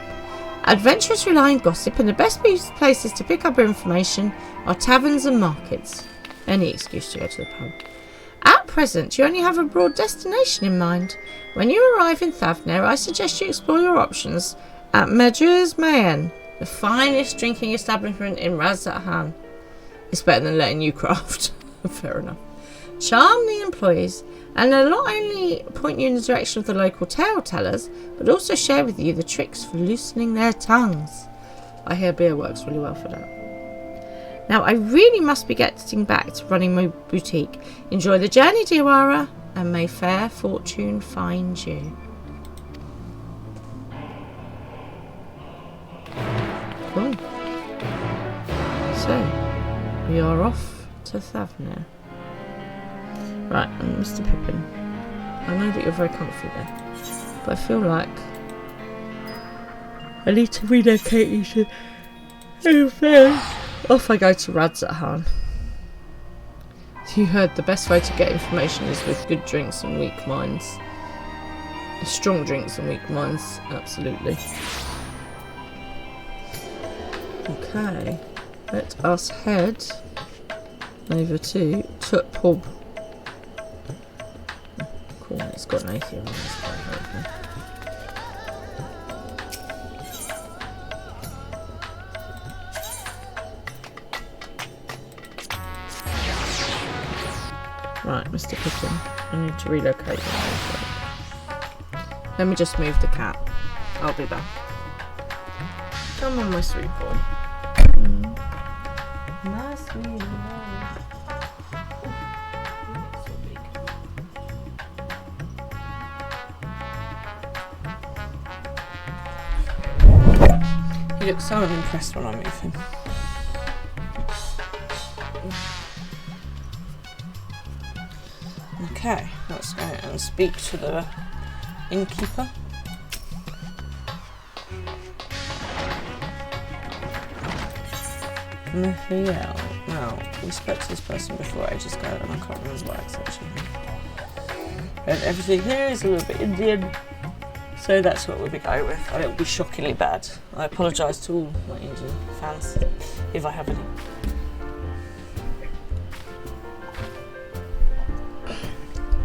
Adventurers rely on gossip, and the best places to pick up information are taverns and markets. Any excuse to go to the pub. At present, you only have a broad destination in mind. When you arrive in Thavner, I suggest you explore your options at Medjur's Mayen, the finest drinking establishment in Raz-Zahan. It's better than letting you craft. Fair enough. Charm the employees and they'll not only point you in the direction of the local tale tellers, but also share with you the tricks for loosening their tongues. I hear beer works really well for that. Now, I really must be getting back to running my boutique. Enjoy the journey, Diawara, and may fair fortune find you. Cool. So, we are off to Thavnir. Right, and Mr. Pippin, I know that you're very comfy there, but I feel like I need to relocate you to Thavnir. Off I go to Radzathan. You heard the best way to get information is with good drinks and weak minds. Strong drinks and weak minds, absolutely. Okay, let us head over to Tut Pub. Cool, it's got an atheist on this one. Right, Mr. Pippin, I need to relocate you. Let me just move the cat. I'll be back. Come on, my sweet boy. My sweet boy. So big. He looks so unimpressed when I move him. Okay, let's go and speak to the innkeeper. Michael. Now, we spoke to this person before ages ago and I can't remember what accent and everything here is a little bit Indian, so that's what we'll be going with, and it'll be shockingly bad. I apologise to all my Indian fans, if I have any.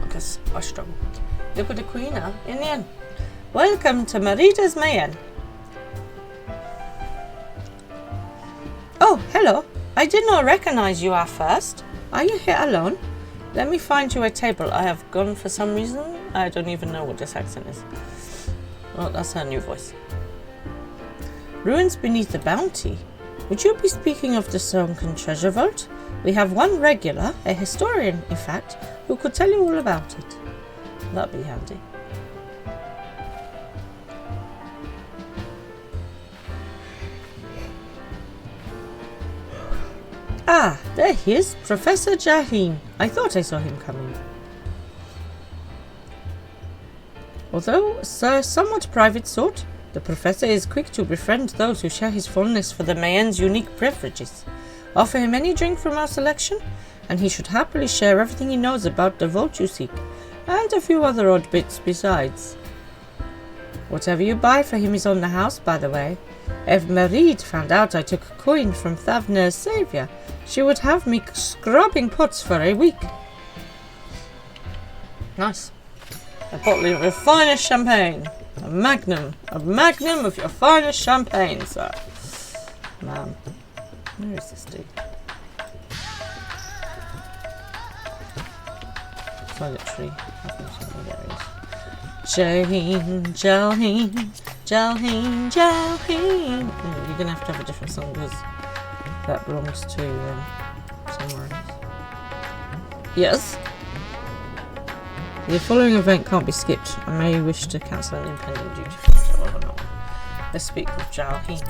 Because I struggle. Look at the Queen now, Indian. Welcome to Merita's Mayan. Oh, hello. I did not recognize you at first. Are you here alone? Let me find you a table. I have gone for some reason. I don't even know what this accent is. Oh, that's her new voice. Ruins beneath the bounty. Would you be speaking of the sunken treasure vault? We have one regular, a historian in fact, who could tell you all about it. That'd be handy. Ah, there he is, Professor Jaheen. I thought I saw him coming. Although a somewhat private sort, the Professor is quick to befriend those who share his fondness for the Mayen's unique beverages. Offer him any drink from our selection, and he should happily share everything he knows about the vault you seek, and a few other odd bits besides. Whatever you buy for him is on the house, by the way. If Merid found out I took a coin from Thavnir's saviour, she would have me scrubbing pots for a week. Nice. A bottle of your finest champagne. A magnum of your finest champagne, sir. Man, where is this dude? Toiletry. There he is. Jaheen, Jaheen, Jaheen, Jaheen. You're gonna have to have a different song because that belongs to somewhere else. Yes. The following event can't be skipped. I may wish to cancel an impending duty for or not. Let's speak with Jaheen.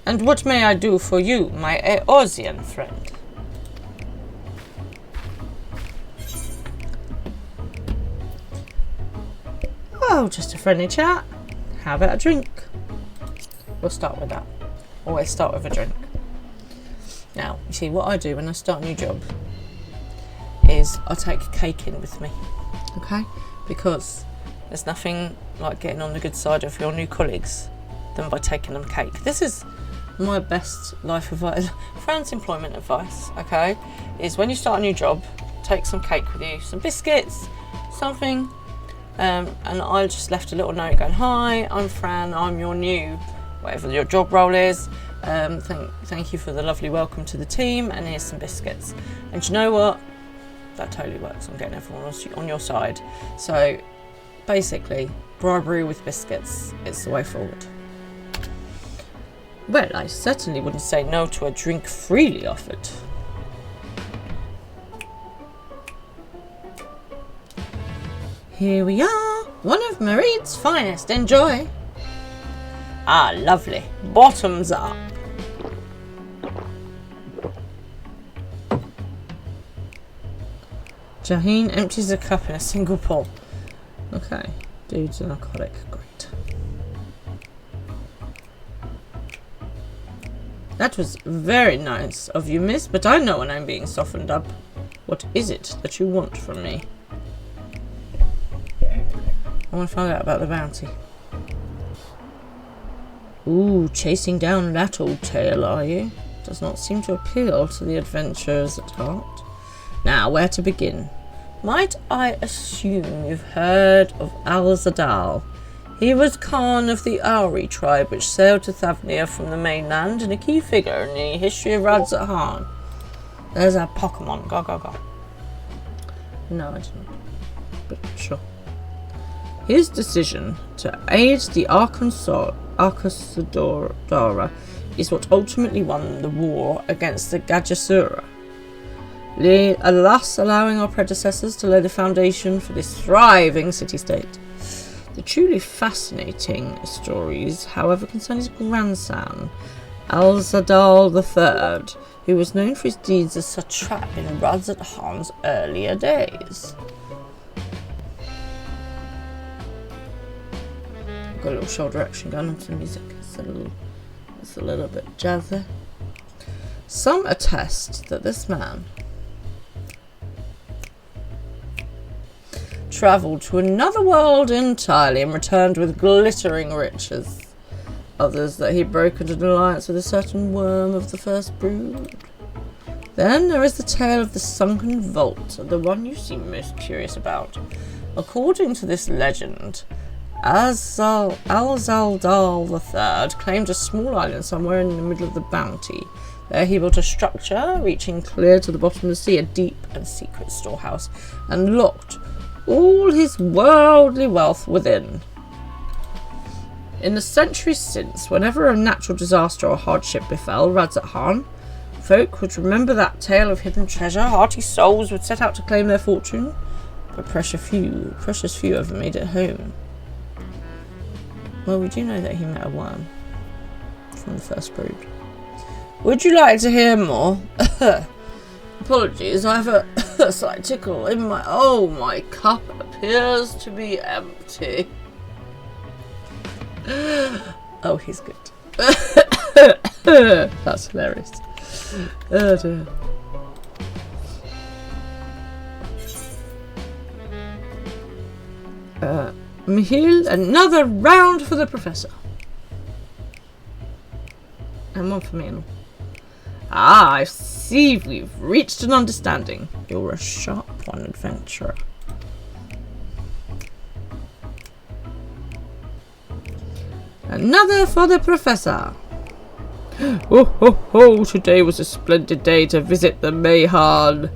And what may I do for you, my Eorzean friend? Oh, just a friendly chat. How about a drink? We'll start with that. Always start with a drink. Now, you see, what I do when I start a new job is I take cake in with me, okay? Because there's nothing like getting on the good side of your new colleagues than by taking them cake. This is my best life advice, friends employment advice, okay, is when you start a new job, take some cake with you, some biscuits, something And I just left a little note going, "Hi, I'm Fran. I'm your new, whatever your job role is. Thank you for the lovely welcome to the team, and here's some biscuits." And do you know what? That totally works on getting everyone else on your side. So basically, bribery with biscuits, it's the way forward. Well, I certainly wouldn't say no to a drink freely offered. Here we are, one of Mareed's finest. Enjoy. Ah, lovely. Bottoms up. Jaheen empties a cup in a single pull. Okay, dude's an alcoholic. Great. That was very nice of you, miss, but I know when I'm being softened up. What is it that you want from me? I want to find out about the bounty. Ooh, chasing down that old tale, are you? Does not seem to appeal to the adventurers at heart. Now, where to begin? Might I assume you've heard of Al-Zadal? He was Khan of the Auri tribe which sailed to Thavnia from the mainland and a key figure in the history of Radzat-Han. There's our Pokemon. Go, go, go. No, I didn't. But sure. His decision to aid the Arkansas is what ultimately won the war against the Gajasura, alas allowing our predecessors to lay the foundation for this thriving city-state. The truly fascinating stories, however, concern his grandson, Al-Zadal III, who was known for his deeds as satrap in Radzat-Han's earlier days. Got a little shoulder action going on to the music. It's a little bit jazzy. Some attest that this man travelled to another world entirely and returned with glittering riches. Others that he brokered an alliance with a certain worm of the first brood. Then there is the tale of the sunken vault, the one you seem most curious about. According to this legend, Al-Zadal III claimed a small island somewhere in the middle of the bounty. There he built a structure reaching clear to the bottom of the sea, a deep and secret storehouse, and locked all his worldly wealth within. In the centuries since, whenever a natural disaster or hardship befell Radzat-Han, folk would remember that tale of hidden treasure. Hearty souls would set out to claim their fortune, but precious few ever made it home. Well, we do know that he met a worm from the first brood. Would you like to hear more? Apologies, I have a slight tickle in my... Oh, my cup appears to be empty. Oh, he's good. That's hilarious. Oh, dear. Michiel, another round for the professor. And one for me. Ah, I see we've reached an understanding. You're a sharp one, adventurer. Another for the professor. Oh ho ho, today was a splendid day to visit the Mayhan.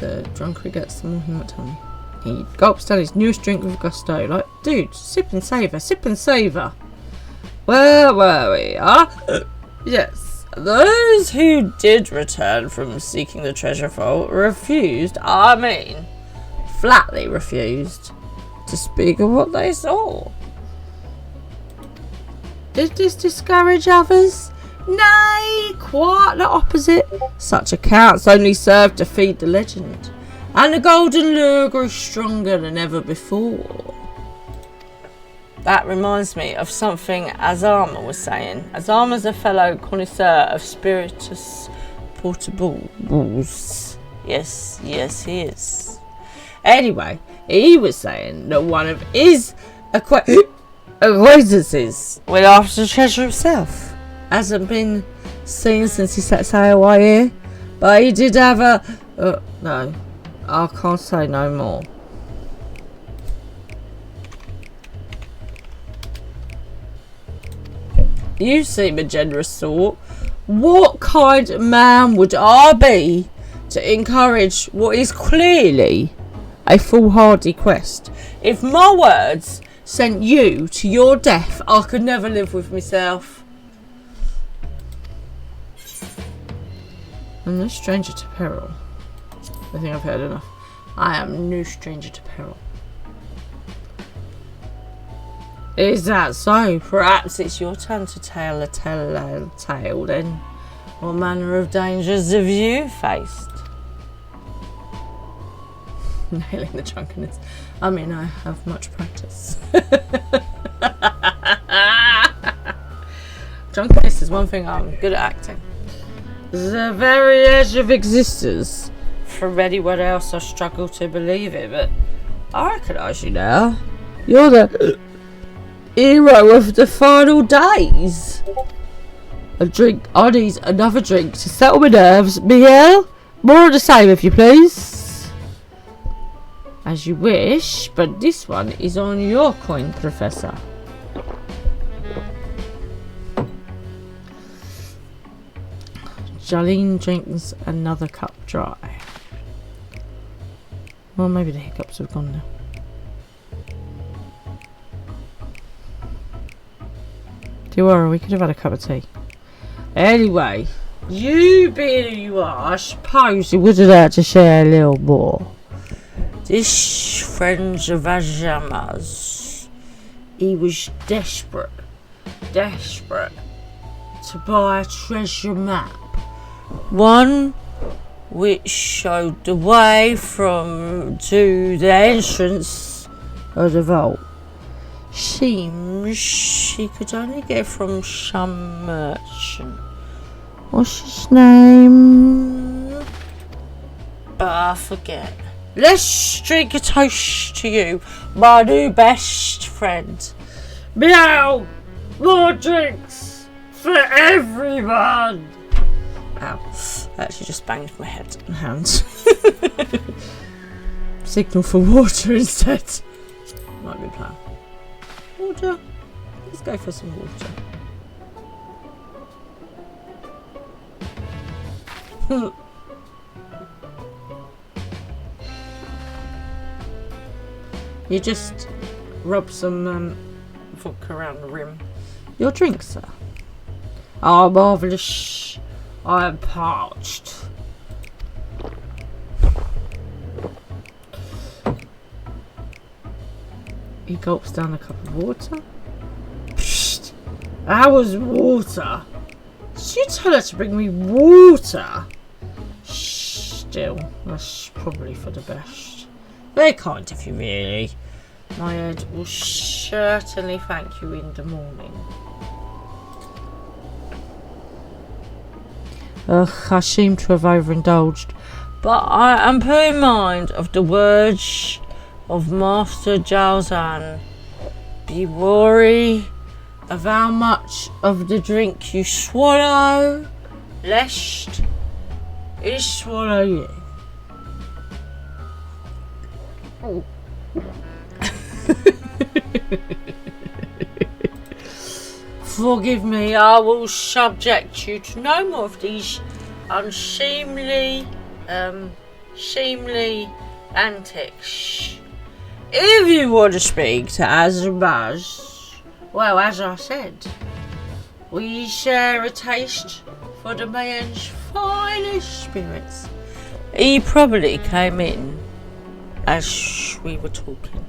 The drunker he gets, the more he might tell me. He gulps down his newest drink with gusto. Like, dude, sip and savour, sip and savour. Where were we? Yes. Those who did return from seeking the treasure vault refused, flatly refused, to speak of what they saw. Did this discourage others? Nay, quite the opposite. Such accounts only served to feed the legend, and the golden lure grew stronger than ever before. That reminds me of something Azama was saying. Azama's a fellow connoisseur of spiritus portables. Yes, he is. Anyway, he was saying that one of his acquaintances went after the treasure himself. Hasn't been seen since he set sail here, but he did have a... no. I can't say no more. You seem a generous sort. What kind of man would I be to encourage what is clearly a foolhardy quest? If my words sent you to your death, I could never live with myself. I'm no stranger to peril. I think I've heard enough. I am no stranger to peril. Is that so? Perhaps it's your turn to tell a tale then. What manner of dangers have you faced? Nailing the drunkenness. I mean, I have much practice. Drunkenness is one thing I'm good at acting. The very edge of existence. For anyone else, I struggle to believe it, but I recognise you now. You're the hero of the final days. A drink. I need another drink to settle my nerves. Miguel, more of the same, if you please. As you wish, but this one is on your coin, Professor. Jolene drinks another cup dry. Well, maybe the hiccups have gone now. Do you worry, we could have had a cup of tea. Anyway, you being who you are, I suppose you would have liked to share a little more. This friend of Azama's, he was desperate to buy a treasure map. One which showed the way to the entrance of the vault. Seems she could only get from some merchant. What's his name? But I forget. Let's drink a toast to you, my new best friend. Meow! More drinks for everyone! Ow. I actually just banged my head and hands. Signal for water instead. Might be a plan. Water. Let's go for some water. You just rub some vodka around the rim. Your drink, sir. Oh, marvellous. I am parched. He gulps down a cup of water. Psst! That was water. Did you tell her to bring me water? Still, that's probably for the best. Very kind of you, really. My head will certainly thank you in the morning. Ugh, I seem to have overindulged, but I am putting in mind of the words of Master Jalzan. Be wary of how much of the drink you swallow, lest it swallow you. Oh. Forgive me, I will subject you to no more of these unseemly, seemly antics. If you want to speak to Azamaz, well, as I said, we share a taste for the man's finest spirits. He probably came in as we were talking.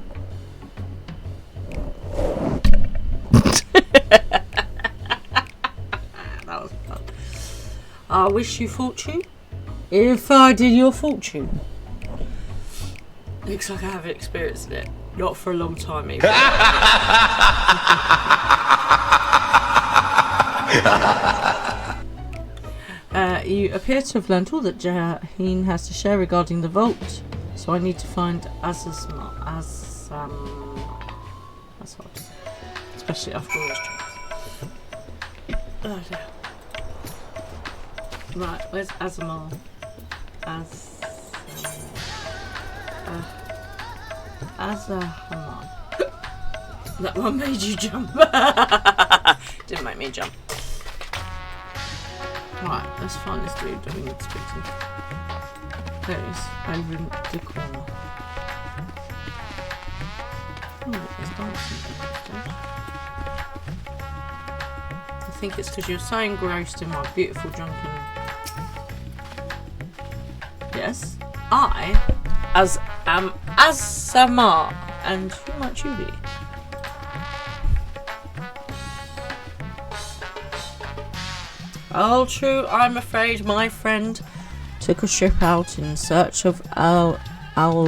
That was fun. I wish you fortune if I did your fortune. Looks like I haven't experienced it. Not for a long time either. You appear to have learnt all that Jaheen has to share regarding the vault, so I need to find that's hard, especially after all those drinks. Oh dear. Right, where's Azamar? Azahaman. That one made you jump. Didn't make me jump. Right, let's find this dude that we need to speak to. There it is, over in the corner. Oh, he's dancing. I think it's because you're so engrossed in my beautiful drunken... Yes, I am Asama, and who might you be? Oh, true, I'm afraid my friend took a ship out in search of Al-Zaldal's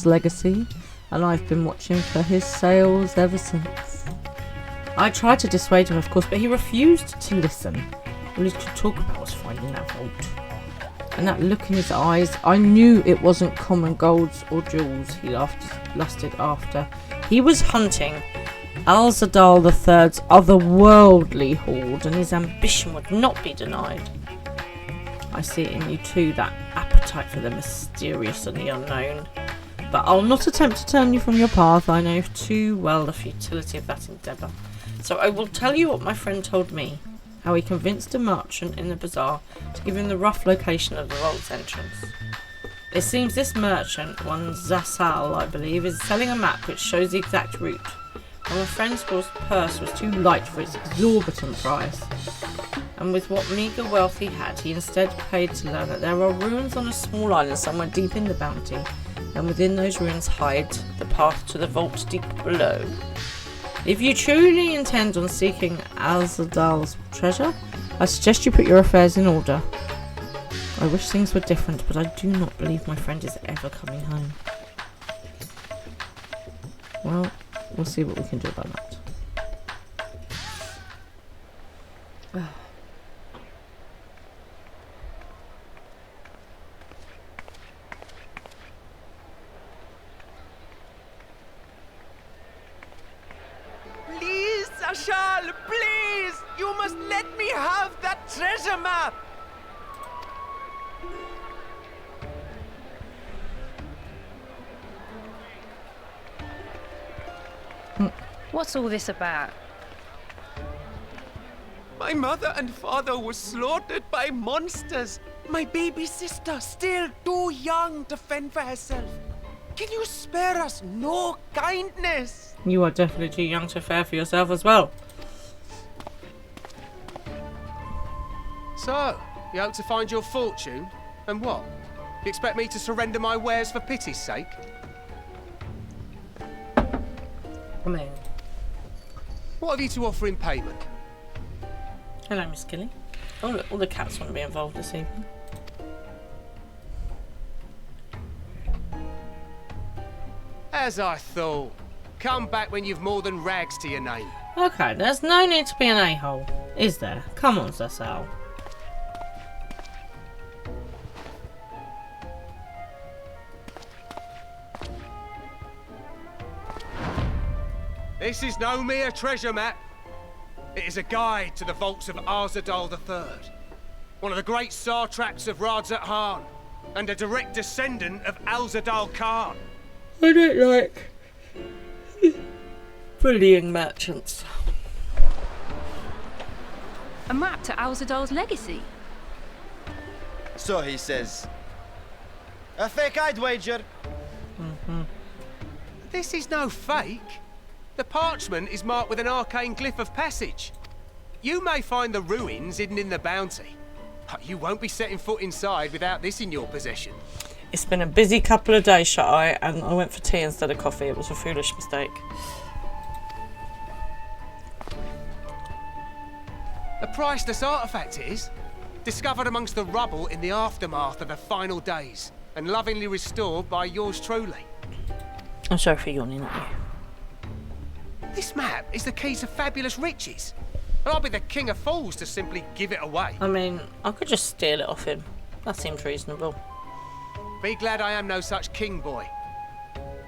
legacy, and I've been watching for his sails ever since. I tried to dissuade him, of course, but he refused to listen. All he could talk about was finding that vault. And that look in his eyes, I knew it wasn't common golds or jewels he lusted after. He was hunting Al-Zadal III's otherworldly hoard, and his ambition would not be denied. I see it in you too, that appetite for the mysterious and the unknown. But I'll not attempt to turn you from your path. I know too well the futility of that endeavour. So I will tell you what my friend told me. How he convinced a merchant in the bazaar to give him the rough location of the vault's entrance. It seems this merchant, one Zasal I believe, is selling a map which shows the exact route. And my friend's purse was too light for its exorbitant price. And with what meagre wealth he had, he instead paid to learn that there are ruins on a small island somewhere deep in the bounty, and within those ruins hide the path to the vault deep below. If you truly intend on seeking Al-Zadal's treasure, I suggest you put your affairs in order. I wish things were different, but I do not believe my friend is ever coming home. Well, we'll see what we can do about that. Please, Ashal, please! You must let me have that treasure map! What's all this about? My mother and father were slaughtered by monsters. My baby sister, still too young to fend for herself. Can you spare us no kindness? You are definitely too young to fare for yourself as well. So, you hope to find your fortune? And what? You expect me to surrender my wares for pity's sake? I mean... What have you to offer in payment? Hello, Miss Gilly. Oh, look, all the cats want to be involved this evening. As I thought. Come back when you've more than rags to your name. Okay, there's no need to be an a-hole, is there? Come on, Zasal. This is no mere treasure map. It is a guide to the vaults of Al-Zadal III, one of the great satraps of Radzat Han, and a direct descendant of Al-Zadal Khan. I don't like bullying merchants. A map to Al-Zadal's legacy? So he says. A fake, I'd wager. This is no fake. The parchment is marked with an arcane glyph of passage. You may find the ruins hidden in the bounty, but you won't be setting foot inside without this in your possession. It's been a busy couple of days, shut eye, and I went for tea instead of coffee. It was a foolish mistake. A priceless artifact it is, discovered amongst the rubble in the aftermath of the final days, and lovingly restored by yours truly. I'm sorry for yawning at you. This map is the key to fabulous riches. And I'll be the king of fools to simply give it away. I mean, I could just steal it off him. That seems reasonable. Be glad I am no such king, boy.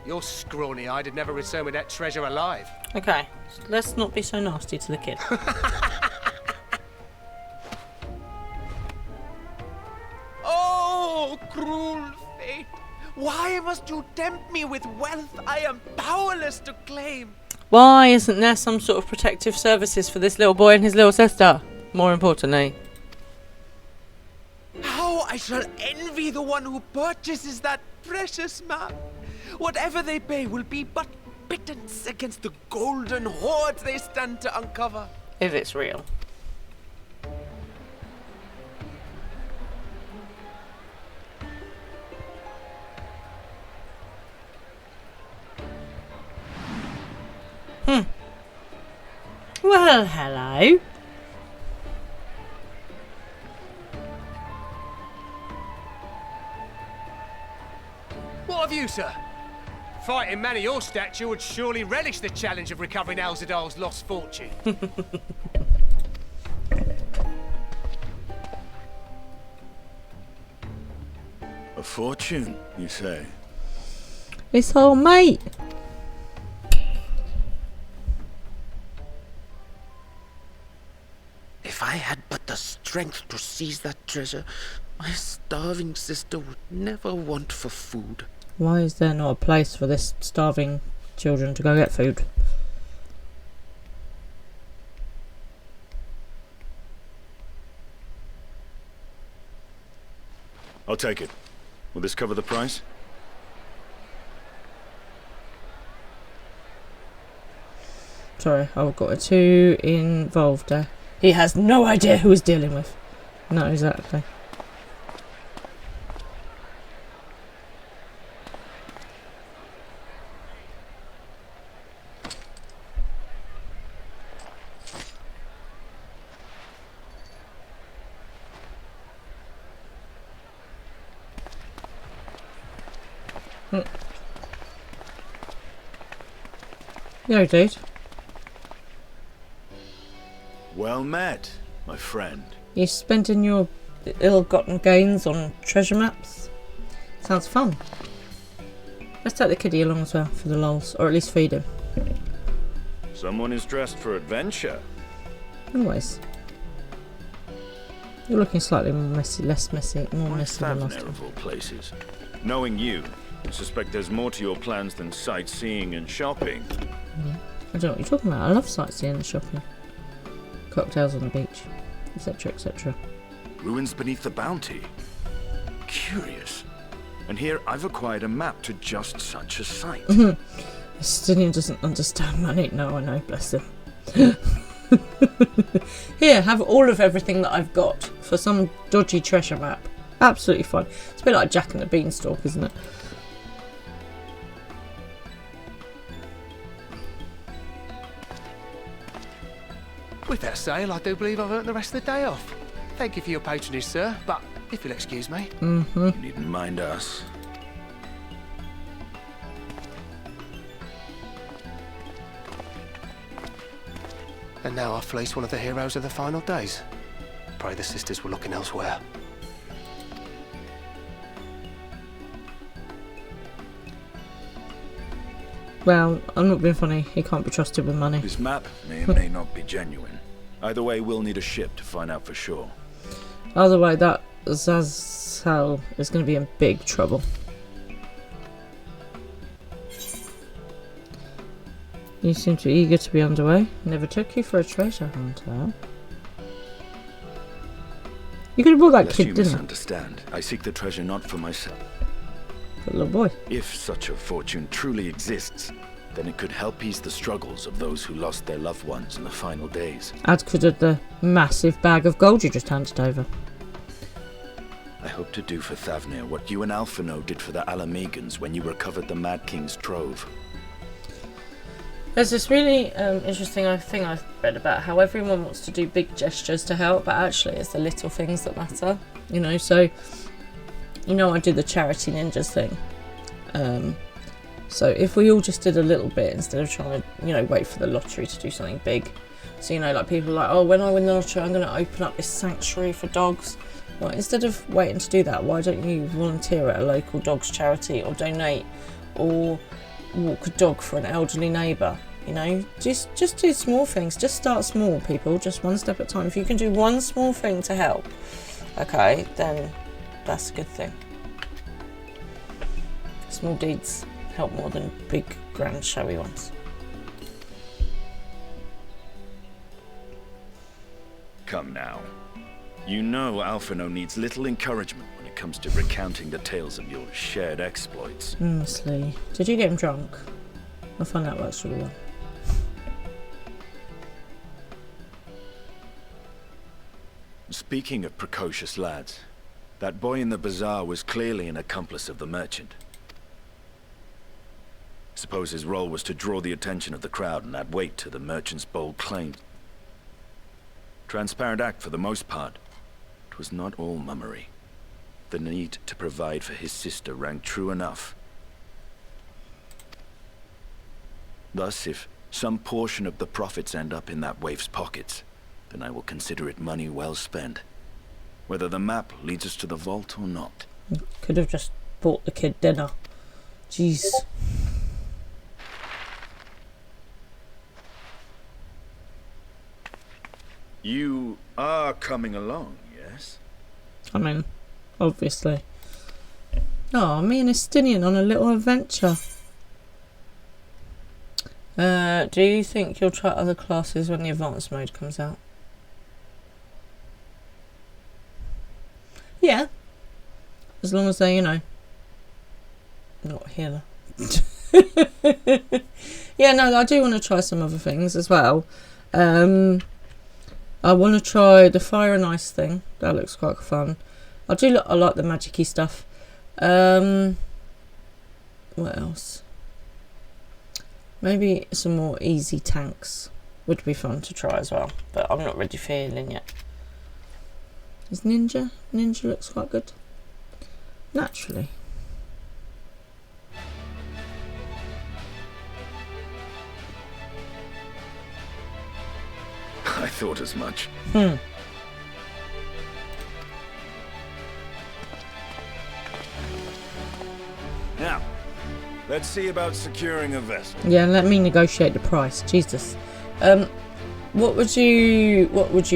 Your scrawny-eyed would never return with that treasure alive. Okay, let's not be so nasty to the kid. Oh, cruel fate! Why must you tempt me with wealth I am powerless to claim? Why isn't there some sort of protective services for this little boy and his little sister? More importantly. How I shall envy the one who purchases that precious map. Whatever they pay will be but pittance against the golden hoard they stand to uncover. If it's real. Well, hello. What have you, sir? Fighting man of your stature would surely relish the challenge of recovering Alzadal's lost fortune. A fortune, you say? It's all mate. If I had but the strength to seize that treasure, my starving sister would never want for food. Why is there not a place for this starving children to go get food? I'll take it. Will this cover the price? Sorry, I've got too involved there. He has no idea who he's dealing with. No, exactly. Yo, dude. Well met, my friend. You spending your ill-gotten gains on treasure maps? Sounds fun. Let's take the kiddie along as well for the lols, or at least feed him. Someone is dressed for adventure. Always. You're looking slightly messy, less messy, more Why messy than last Thavner time. of all places? Knowing you, I suspect there's more to your plans than sightseeing and shopping. I don't know what you're talking about. I love sightseeing and shopping. Cocktails on the beach, etc, etc. Ruins beneath the bounty. Curious. And here I've acquired a map to just such a site. Justinian doesn't understand money. No, I know, bless him. Here, have all of everything that I've got for some dodgy treasure map. Absolutely fine. It's a bit like Jack and the Beanstalk, isn't it? With that sale, I do believe I've earned the rest of the day off. Thank you for your patronage, sir, but if you'll excuse me. You needn't mind us. And now I fleece one of the heroes of the final days. Pray the sisters were looking elsewhere. Well, I'm not being funny. He can't be trusted with money. This map may or may not be genuine. Either way, we'll need a ship to find out for sure. Either way, that Zazal is going to be in big trouble. You seem too eager to be underway. Never took you for a treasure hunter. You could have brought that Lest kid, you didn't you? misunderstand, I seek the treasure not for myself. The little boy. If such a fortune truly exists, then it could help ease the struggles of those who lost their loved ones in the final days. Add could have the massive bag of gold you just handed over. I hope to do for Thavnir what you and Alphino did for the Alamegans when you recovered the Mad King's trove. There's this really interesting thing I've read about how everyone wants to do big gestures to help, but actually it's the little things that matter. You know, so, you know, I do the charity ninjas thing. So if we all just did a little bit instead of trying to, you know, wait for the lottery to do something big. So, you know, like people are like, oh, when I win the lottery, I'm going to open up this sanctuary for dogs. Well, instead of waiting to do that, why don't you volunteer at a local dogs charity or donate or walk a dog for an elderly neighbour? You know, just do small things. Just start small, people. Just one step at a time. If you can do one small thing to help, okay, then that's a good thing. Small deeds help more than big, grand, showy ones. Come now. You know Alphino needs little encouragement when it comes to recounting the tales of your shared exploits. Honestly. Did you get him drunk? I find that works really well. Speaking of precocious lads, that boy in the bazaar was clearly an accomplice of the merchant. Suppose his role was to draw the attention of the crowd and add weight to the merchant's bold claims. Transparent act for the most part. It was not all mummery. The need to provide for his sister rang true enough. Thus, if some portion of the profits end up in that waif's pockets, then I will consider it money well spent. Whether the map leads us to the vault or not. Could have just bought the kid dinner. Jeez. You are coming along, yes? I mean, obviously. Oh, me and Estinian on a little adventure. Do you think you'll try other classes when the advanced mode comes out? Yeah. As long as they, you know, not healer. Yeah, no, I do want to try some other things as well. I want to try the fire and ice thing. That looks quite fun. I like the magic-y stuff. What else? Maybe some more easy tanks would be fun to try as well. But I'm not ready for healing yet. Is Ninja? Ninja looks quite good. Naturally. I thought as much. Now, let's see about securing a vessel. Yeah, let me negotiate the price. Jesus. What would you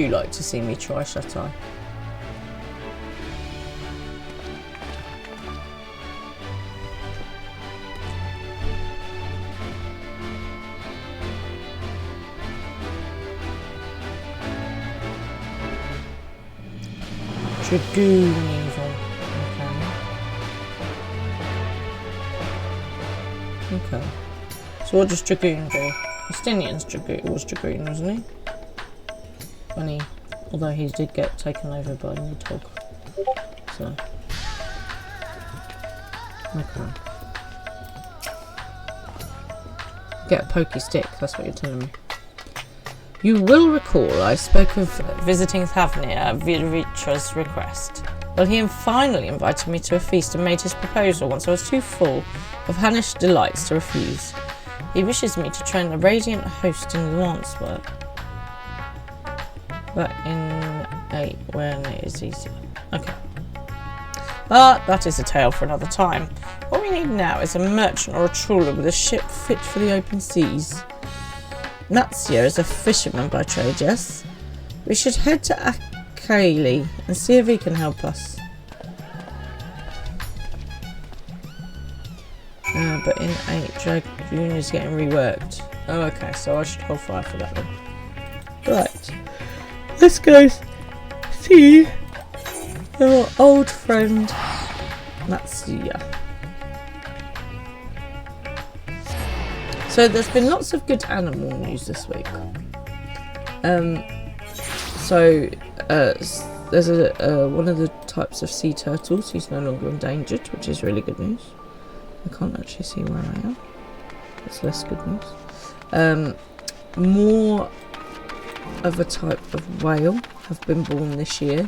like to see me try, Shatai? Dragoon evil. Okay. So what does Dragoon do? Estinian's Dragoon was Dragoon, wasn't he? Although he did get taken over by Nidhogg. So. Okay. Get a pokey stick, that's what you're telling me. You will recall I spoke of visiting Thavnir at Viritra's request. Well, he finally invited me to a feast and made his proposal once I was too full of Hannish delights to refuse. He wishes me to train the radiant host in lance work, but in when it is easier. Okay. But that is a tale for another time. What we need now is a merchant or a trawler with a ship fit for the open seas. Natsia is a fisherman by trade, yes? We should head to Akali and see if he can help us. But in 8, Dragoon is getting reworked. Oh, okay, so I should hold fire for that then. Right. Let's go see our old friend Natsia. So there's been lots of good animal news this week. There's one of the types of sea turtles who's no longer endangered, which is really good news. I can't actually see where I am. That's less good news. More of a type of whale have been born this year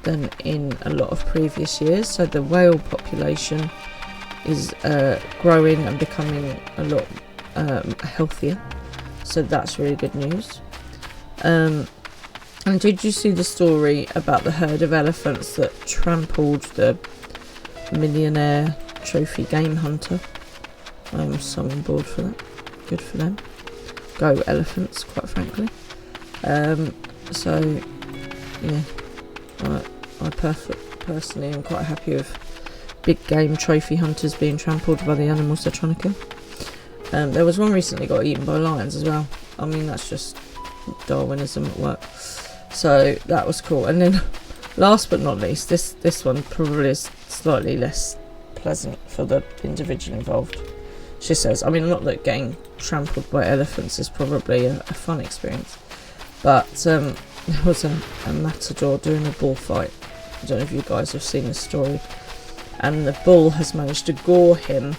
than in a lot of previous years. So the whale population is growing and becoming a lot healthier. So that's really good news. And did you see the story about the herd of elephants that trampled the millionaire trophy game hunter? I'm so on board for that. Good for them. Go elephants, quite frankly. So yeah, I personally am quite happy with big game trophy hunters being trampled by the animals they're trying to kill. There was one recently got eaten by lions as well. I mean, that's just Darwinism at work. So that was cool. And then last but not least, this one probably is slightly less pleasant for the individual involved. She says, I mean, not that getting trampled by elephants is probably a fun experience, but there was a matador doing a bullfight. I don't know if you guys have seen this story, and the bull has managed to gore him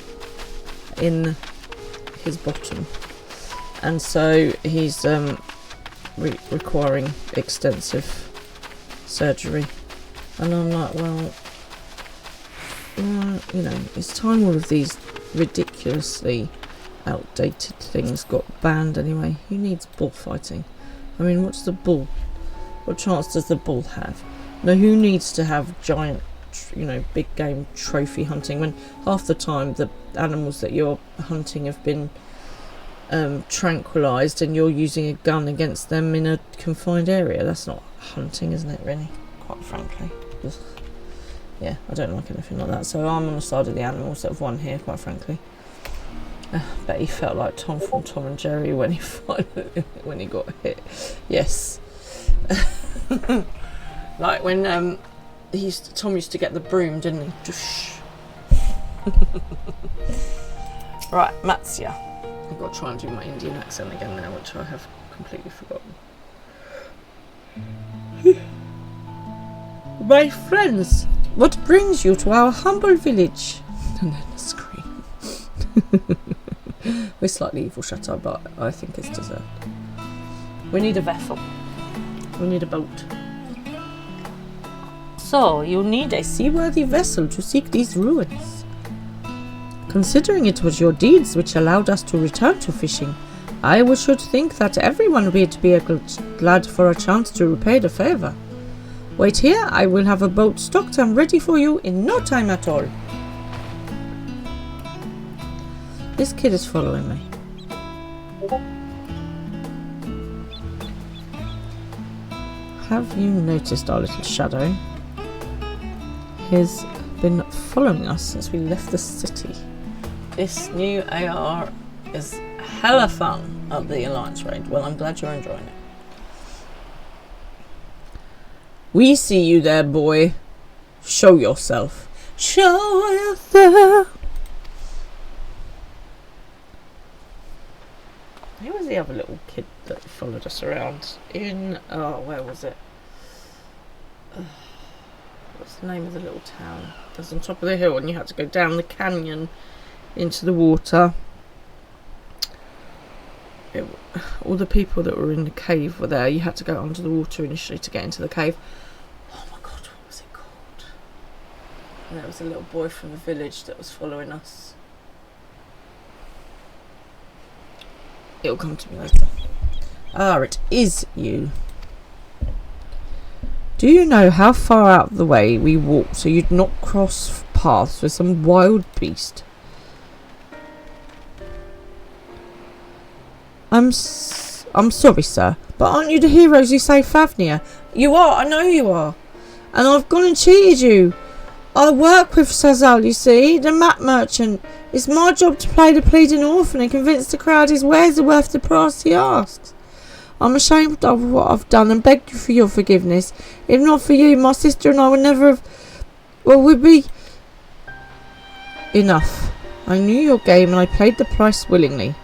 in his bottom, and so he's requiring extensive surgery. And I'm like, well, you know, it's time all of these ridiculously outdated things got banned anyway. Who needs bullfighting? I mean, what chance does the bull have? No, who needs to have giant, you know, big game trophy hunting when half the time the animals that you're hunting have been tranquilized and you're using a gun against them in a confined area? That's not hunting, isn't it, really? Quite frankly. Ugh. Yeah, I don't like anything like that. So I'm on the side of the animals that have won here, quite frankly. Bet he felt like Tom from Tom and Jerry when he got hit. Yes. Like when Tom used to get the broom, didn't he? Right, Matsya. I've got to try and do my Indian accent again now, which I have completely forgotten. My friends, what brings you to our humble village? And then a scream. We're slightly evil, shut up, but I think it's deserved. We need a vessel. We need a boat. So, you need a seaworthy vessel to seek these ruins. Considering it was your deeds which allowed us to return to fishing, I should think that everyone would be glad for a chance to repay the favour. Wait here, I will have a boat stocked and ready for you in no time at all. This kid is following me. Have you noticed our little shadow? He's been following us since we left the city. This new AR is hella fun at the Alliance raid. Well, I'm glad you're enjoying it. We see you there, boy. Show yourself. Show yourself. Who was the other little kid that followed us around in, where was it? What's the name of the little town? It was on top of the hill and you had to go down the canyon into the water. All the people that were in the cave were there. You had to go under the water initially to get into the cave. Oh my god, what was it called? And there was a little boy from the village that was following us. It'll come to me later. Ah, it is you. Do you know how far out of the way we walked so you'd not cross paths with some wild beast? I'm sorry, sir, but aren't you the heroes who saved Fafnir? You are, I know you are. And I've gone and cheated you. I work with Sazal, you see, the map merchant. It's my job to play the pleading orphan and convince the crowd his wares are worth the price he asks. I'm ashamed of what I've done and beg you for your forgiveness. If not for you, my sister and I would never have... Well, we'd be... Enough. I knew your game and I paid the price willingly.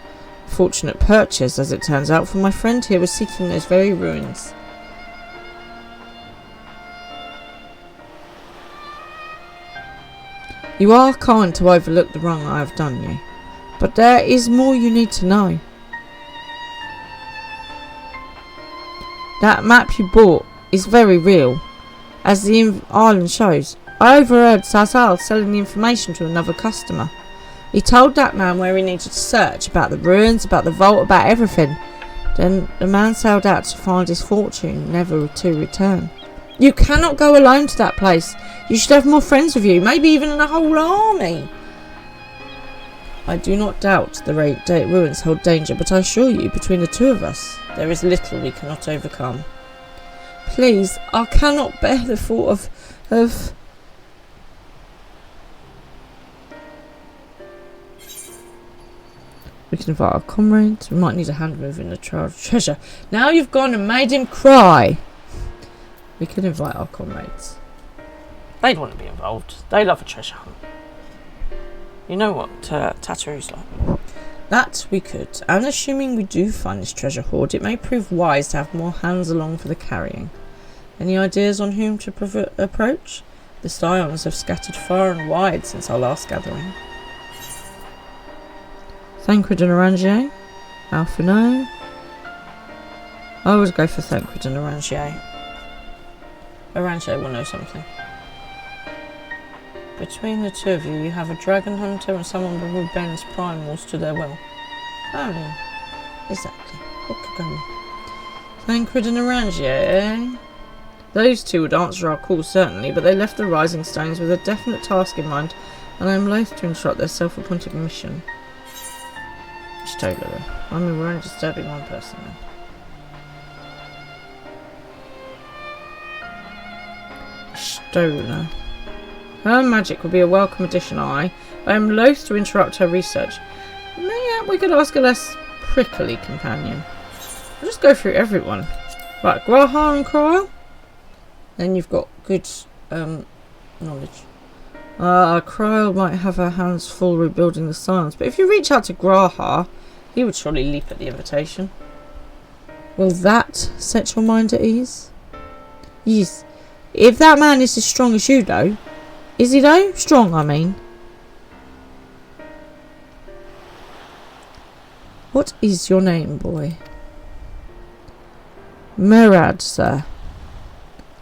Fortunate purchase, as it turns out, for my friend here was seeking those very ruins. You are kind to overlook the wrong I have done you, but there is more you need to know. That map you bought is very real, as the island shows. I overheard Sazal selling the information to another customer. He told that man where he needed to search, about the ruins, about the vault, about everything. Then the man sailed out to find his fortune, never to return. You cannot go alone to that place. You should have more friends with you, maybe even a whole army. I do not doubt the ruins hold danger, but I assure you, between the two of us, there is little we cannot overcome. Please, I cannot bear the thought of... We can invite our comrades. We might need a hand moving the treasure. Now you've gone and made him cry. We can invite our comrades. They'd want to be involved. They love a treasure hunt. You know what Tatoo's like. That we could. And assuming we do find this treasure hoard, it may prove wise to have more hands along for the carrying. Any ideas on whom to approach? The scions have scattered far and wide since our last gathering. Thancred and Orangier? Alphino? I always go for Thancred and Orangier. Orangier will know something. Between the two of you, you have a dragon hunter and someone who bends primals to their will. Oh, exactly. What could go wrong? Thancred and Orangier, eh? Those two would answer our call certainly, but they left the Rising Stones with a definite task in mind, and I am loath to interrupt their self-appointed mission. Stola. I mean, we're only disturbing one person then. Stola. Her magic would be a welcome addition, I am loath to interrupt her research. Maybe we could ask a less prickly companion. I'll just go through everyone. Right, Graha and Cryle. Then you've got good knowledge. Cryle might have her hands full rebuilding the science, but if you reach out to Graha, he would surely leap at the invitation. Will that set your mind at ease? Yes. If that man is as strong as you, though. Is he, though? Strong, I mean. What is your name, boy? Murad, sir.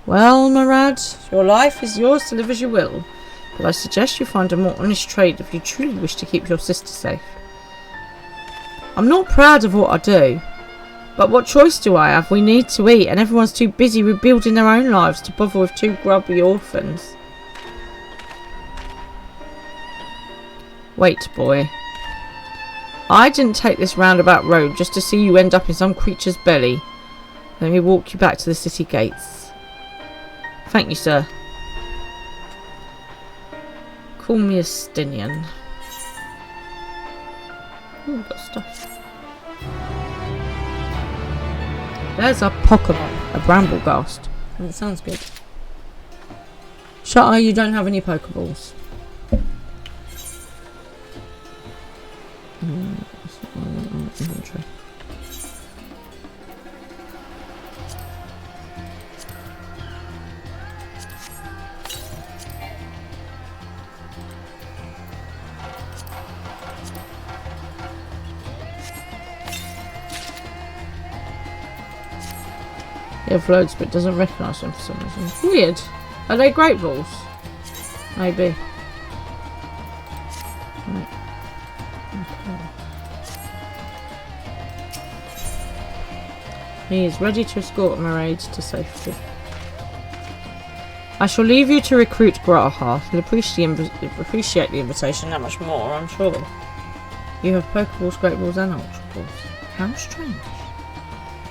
Well, Murad, your life is yours to live as you will, but I suggest you find a more honest trade if you truly wish to keep your sister safe. I'm not proud of what I do, but what choice do I have? We need to eat, and everyone's too busy rebuilding their own lives to bother with two grubby orphans. Wait, boy. I didn't take this roundabout road just to see you end up in some creature's belly. Let me walk you back to the city gates. Thank you, sir. Call me a Stinian. Ooh, got stuff. There's a Pokemon, a Brambleghast. That sounds good. Shutter, you don't have any Pokeballs. Inventory. You have loads, but doesn't recognise them for some reason. Weird. Are they Great Balls? Maybe. Right. Okay. He is ready to escort Maraid to safety. I shall leave you to recruit Graha. He'll appreciate the invitation that much more, I'm sure. You have Pokeballs, Great Balls and Ultra Balls. How strange.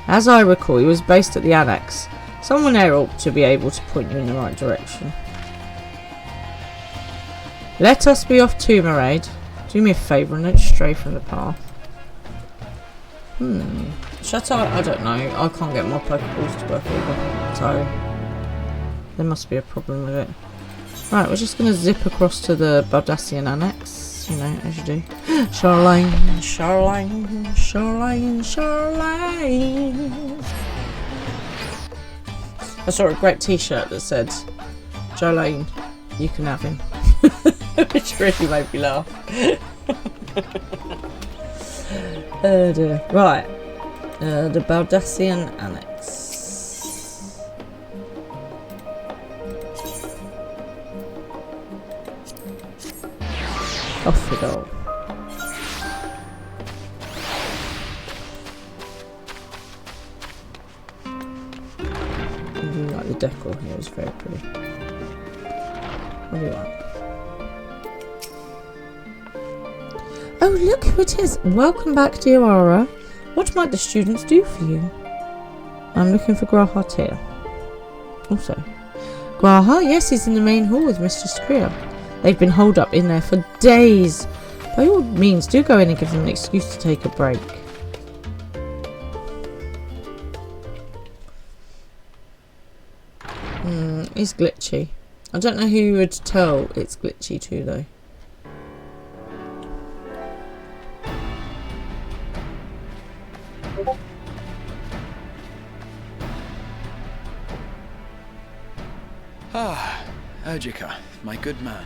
As I recall, he was based at the Annex. Someone there ought to be able to point you in the right direction. Let us be off too, Maraid. Do me a favour and don't stray from the path. Shut up, I don't know. I can't get my Pokeballs to work either. So, there must be a problem with it. Right, we're just going to zip across to the Baldassian Annex. You know, as you do. Shoreline, shoreline, shoreline, shoreline. I saw a great t-shirt that said, Jolene, you can have him. Which really made me laugh. Oh dear. Right. The Baldassian Annex. Off we go. I do like the decor here, it's very pretty. What do you want? Oh, look who it is! Welcome back, dear Aura. What might the students do for you? I'm looking for Graha here. Also, Graha, yes, he's in the main hall with Mistress Kriya. They've been holed up in there for days. By all means, do go in and give them an excuse to take a break. It's glitchy. I don't know who you would tell it's glitchy to though. Ah, Ojika, my good man.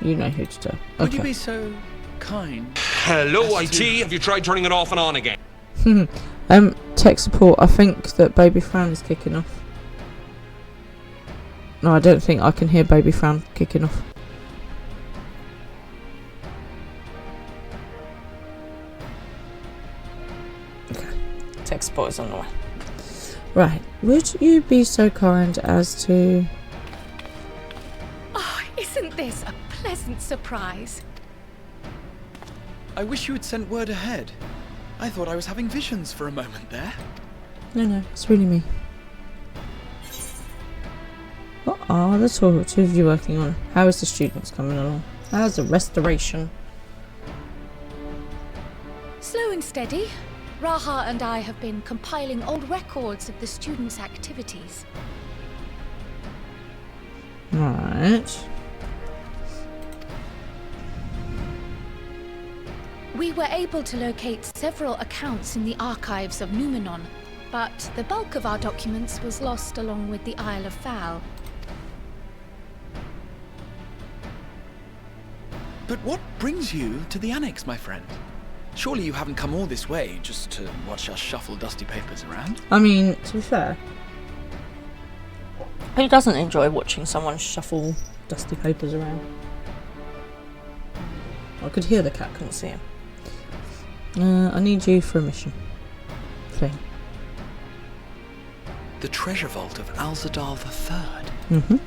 You know who to tell. Would you Okay. be so kind? Hello, as to- IT. Have you tried turning it off and on again? Tech support. I think that Baby Fran is kicking off. No, I don't think I can hear Baby Fran kicking off. Okay. Tech support is on the way. Right. Would you be so kind as to... Oh, isn't this a pleasant surprise? I wish you had sent word ahead. I thought I was having visions for a moment there. No, it's really me. What are the two of you working on? How is the students coming along? How's the restoration? Slow and steady. Raha and I have been compiling old records of the students' activities. Right. We were able to locate several accounts in the archives of Numenon, but the bulk of our documents was lost along with the Isle of Fowl. But what brings you to the annex, my friend? Surely you haven't come all this way just to watch us shuffle dusty papers around? I mean, to be fair, who doesn't enjoy watching someone shuffle dusty papers around? I could hear the cat, couldn't see him. I need you for a mission thing. The treasure vault of Alzadal III. Mm-hmm.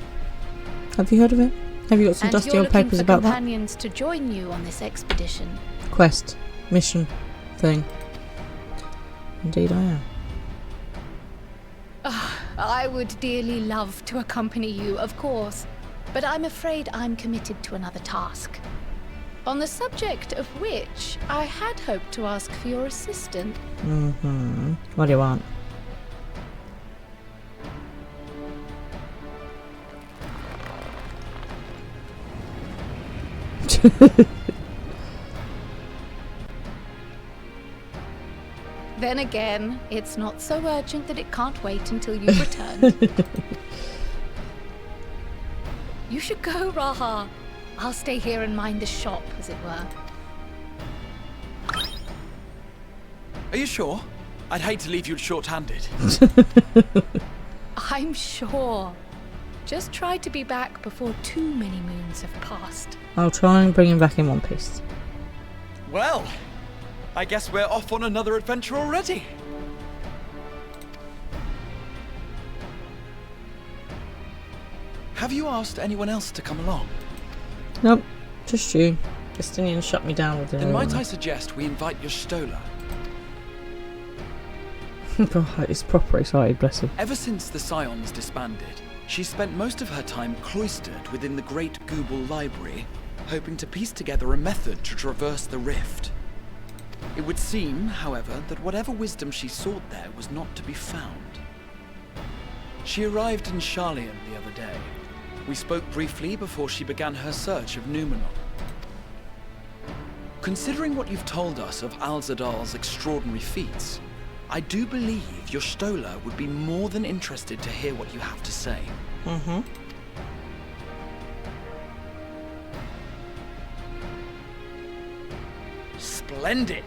Have you heard of it? Have you got some And dusty you're old looking papers for about that? companions to join you on this expedition. Quest, mission, thing. Indeed I am. I would dearly love to accompany you, of course, but I'm afraid I'm committed to another task. On the subject of which, I had hoped to ask for your assistance. Mm-hmm. What do you want? Then again, it's not so urgent that it can't wait until you return. You should go, Raha. I'll stay here and mind the shop, as it were. Are you sure? I'd hate to leave you short-handed. I'm sure. Just try to be back before too many moons have passed. I'll try and bring him back in one piece. Well, I guess we're off on another adventure already. Have you asked anyone else to come along? Nope, just you. Justinian shut me down with Then might I suggest we invite your Stola? God, he's proper excited, bless him. Ever since the Scions disbanded, she spent most of her time cloistered within the Great Google Library, hoping to piece together a method to traverse the rift. It would seem, however, that whatever wisdom she sought there was not to be found. She arrived in Charlian the other day. We spoke briefly before she began her search of Numenon. Considering what you've told us of Alzadal's extraordinary feats, I do believe your Stola would be more than interested to hear what you have to say. Mm-hmm. Splendid!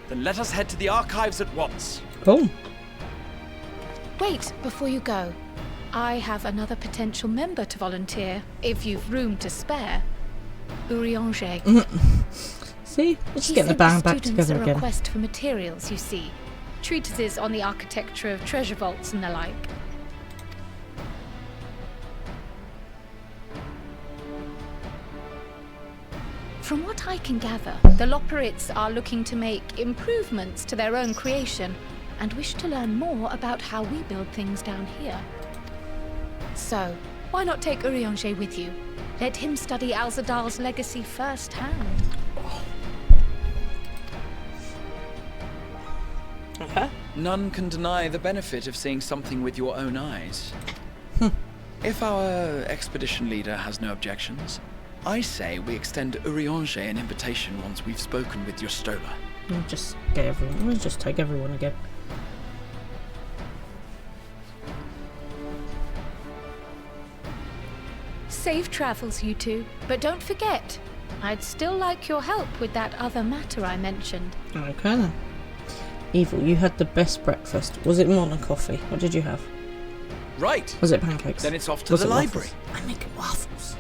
Then let us head to the archives at once. Cool. Wait, before you go. I have another potential member to volunteer, if you've room to spare. Urianger. See? Let's He get the sent band back students together a again. request for materials, you see. Treatises on the architecture of treasure vaults and the like. From what I can gather, the Loperites are looking to make improvements to their own creation and wish to learn more about how we build things down here. So, why not take Urianger with you? Let him study Alzadal's legacy firsthand. None can deny the benefit of seeing something with your own eyes. If our expedition leader has no objections, I say we extend Urianger an invitation once we've spoken with your Stola. We'll just get everyone. We'll just take everyone again. Safe travels, you two. But don't forget, I'd still like your help with that other matter I mentioned. Okay then. Evil, you had the best breakfast. Was it more than coffee? What did you have? Right. Was it pancakes? Then it's off to Was the it library. Waffles? I'm making waffles.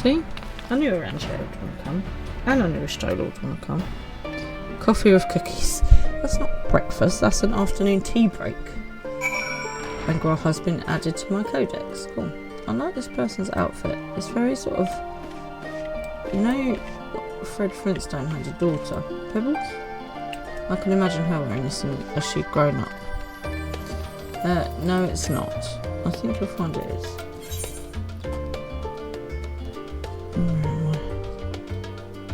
See? I knew Orange would want to come. And I knew Stola would want to come. Coffee with cookies. That's not breakfast, that's an afternoon tea break. Angrar has been added to my codex. Cool. I like this person's outfit. It's very sort of... You know, Fred Flintstone had a daughter, Pebbles? I can imagine her wearing this as she'd grown up. No, it's not. I think you'll find it is.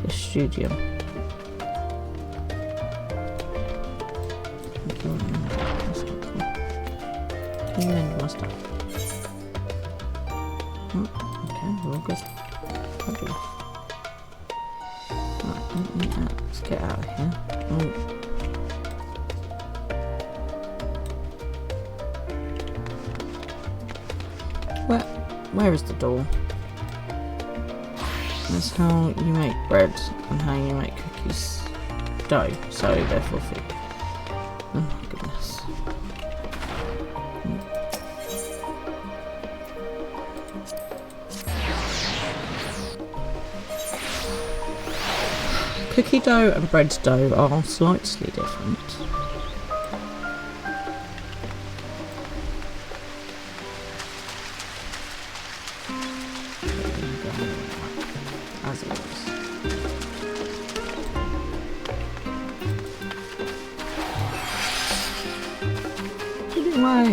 The studio. Can you mend my stuff? Okay, we're all good. Fabulous. Right, let's get out of here. Where is the door? That's how you make bread and how you make cookies. Dough, so therefore food. Oh my goodness. Cookie dough and bread dough are slightly different. As it is. Get it away!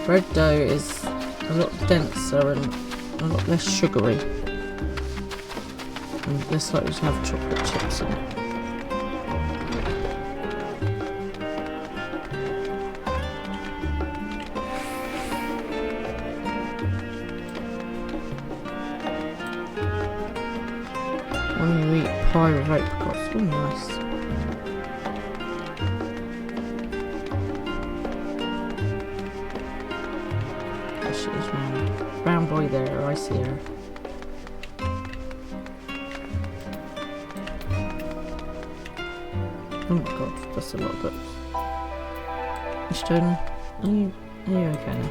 Bread dough is a lot denser and a lot less sugary. And less likely to have chocolate chips in it. When you eat pie with apricots, oh nice. There she is, brown boy there, I see her. Oh my god, that's a lot of books. Stola, are you okay now?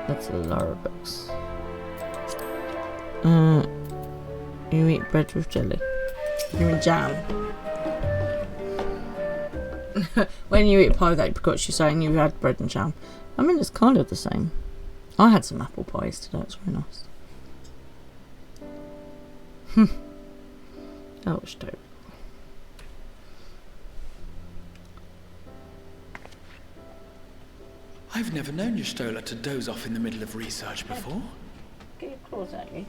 That's a lot of books. You eat bread with jelly. You mean jam. When you eat pie with apricots, you're saying you had bread and jam. I mean, it's kind of the same. I had some apple pie yesterday, it's very nice. That was dope. I've never known your Stola to doze off in the middle of research before. Get your claws at you.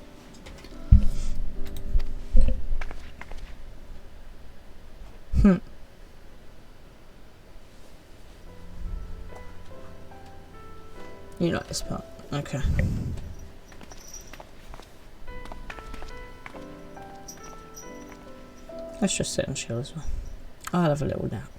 You like this part? Okay. Let's just sit and chill as well. I'll have a little nap.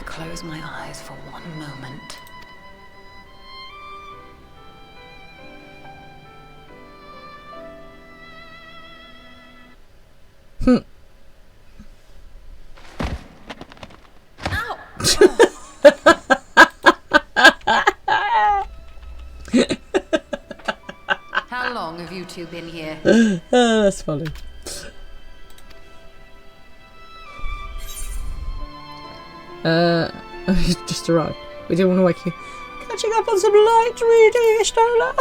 Close my eyes for one moment. How long have you two been here? Oh, that's funny. He's just arrived. We didn't want to wake you. Can I catching up on some light reading, Estola.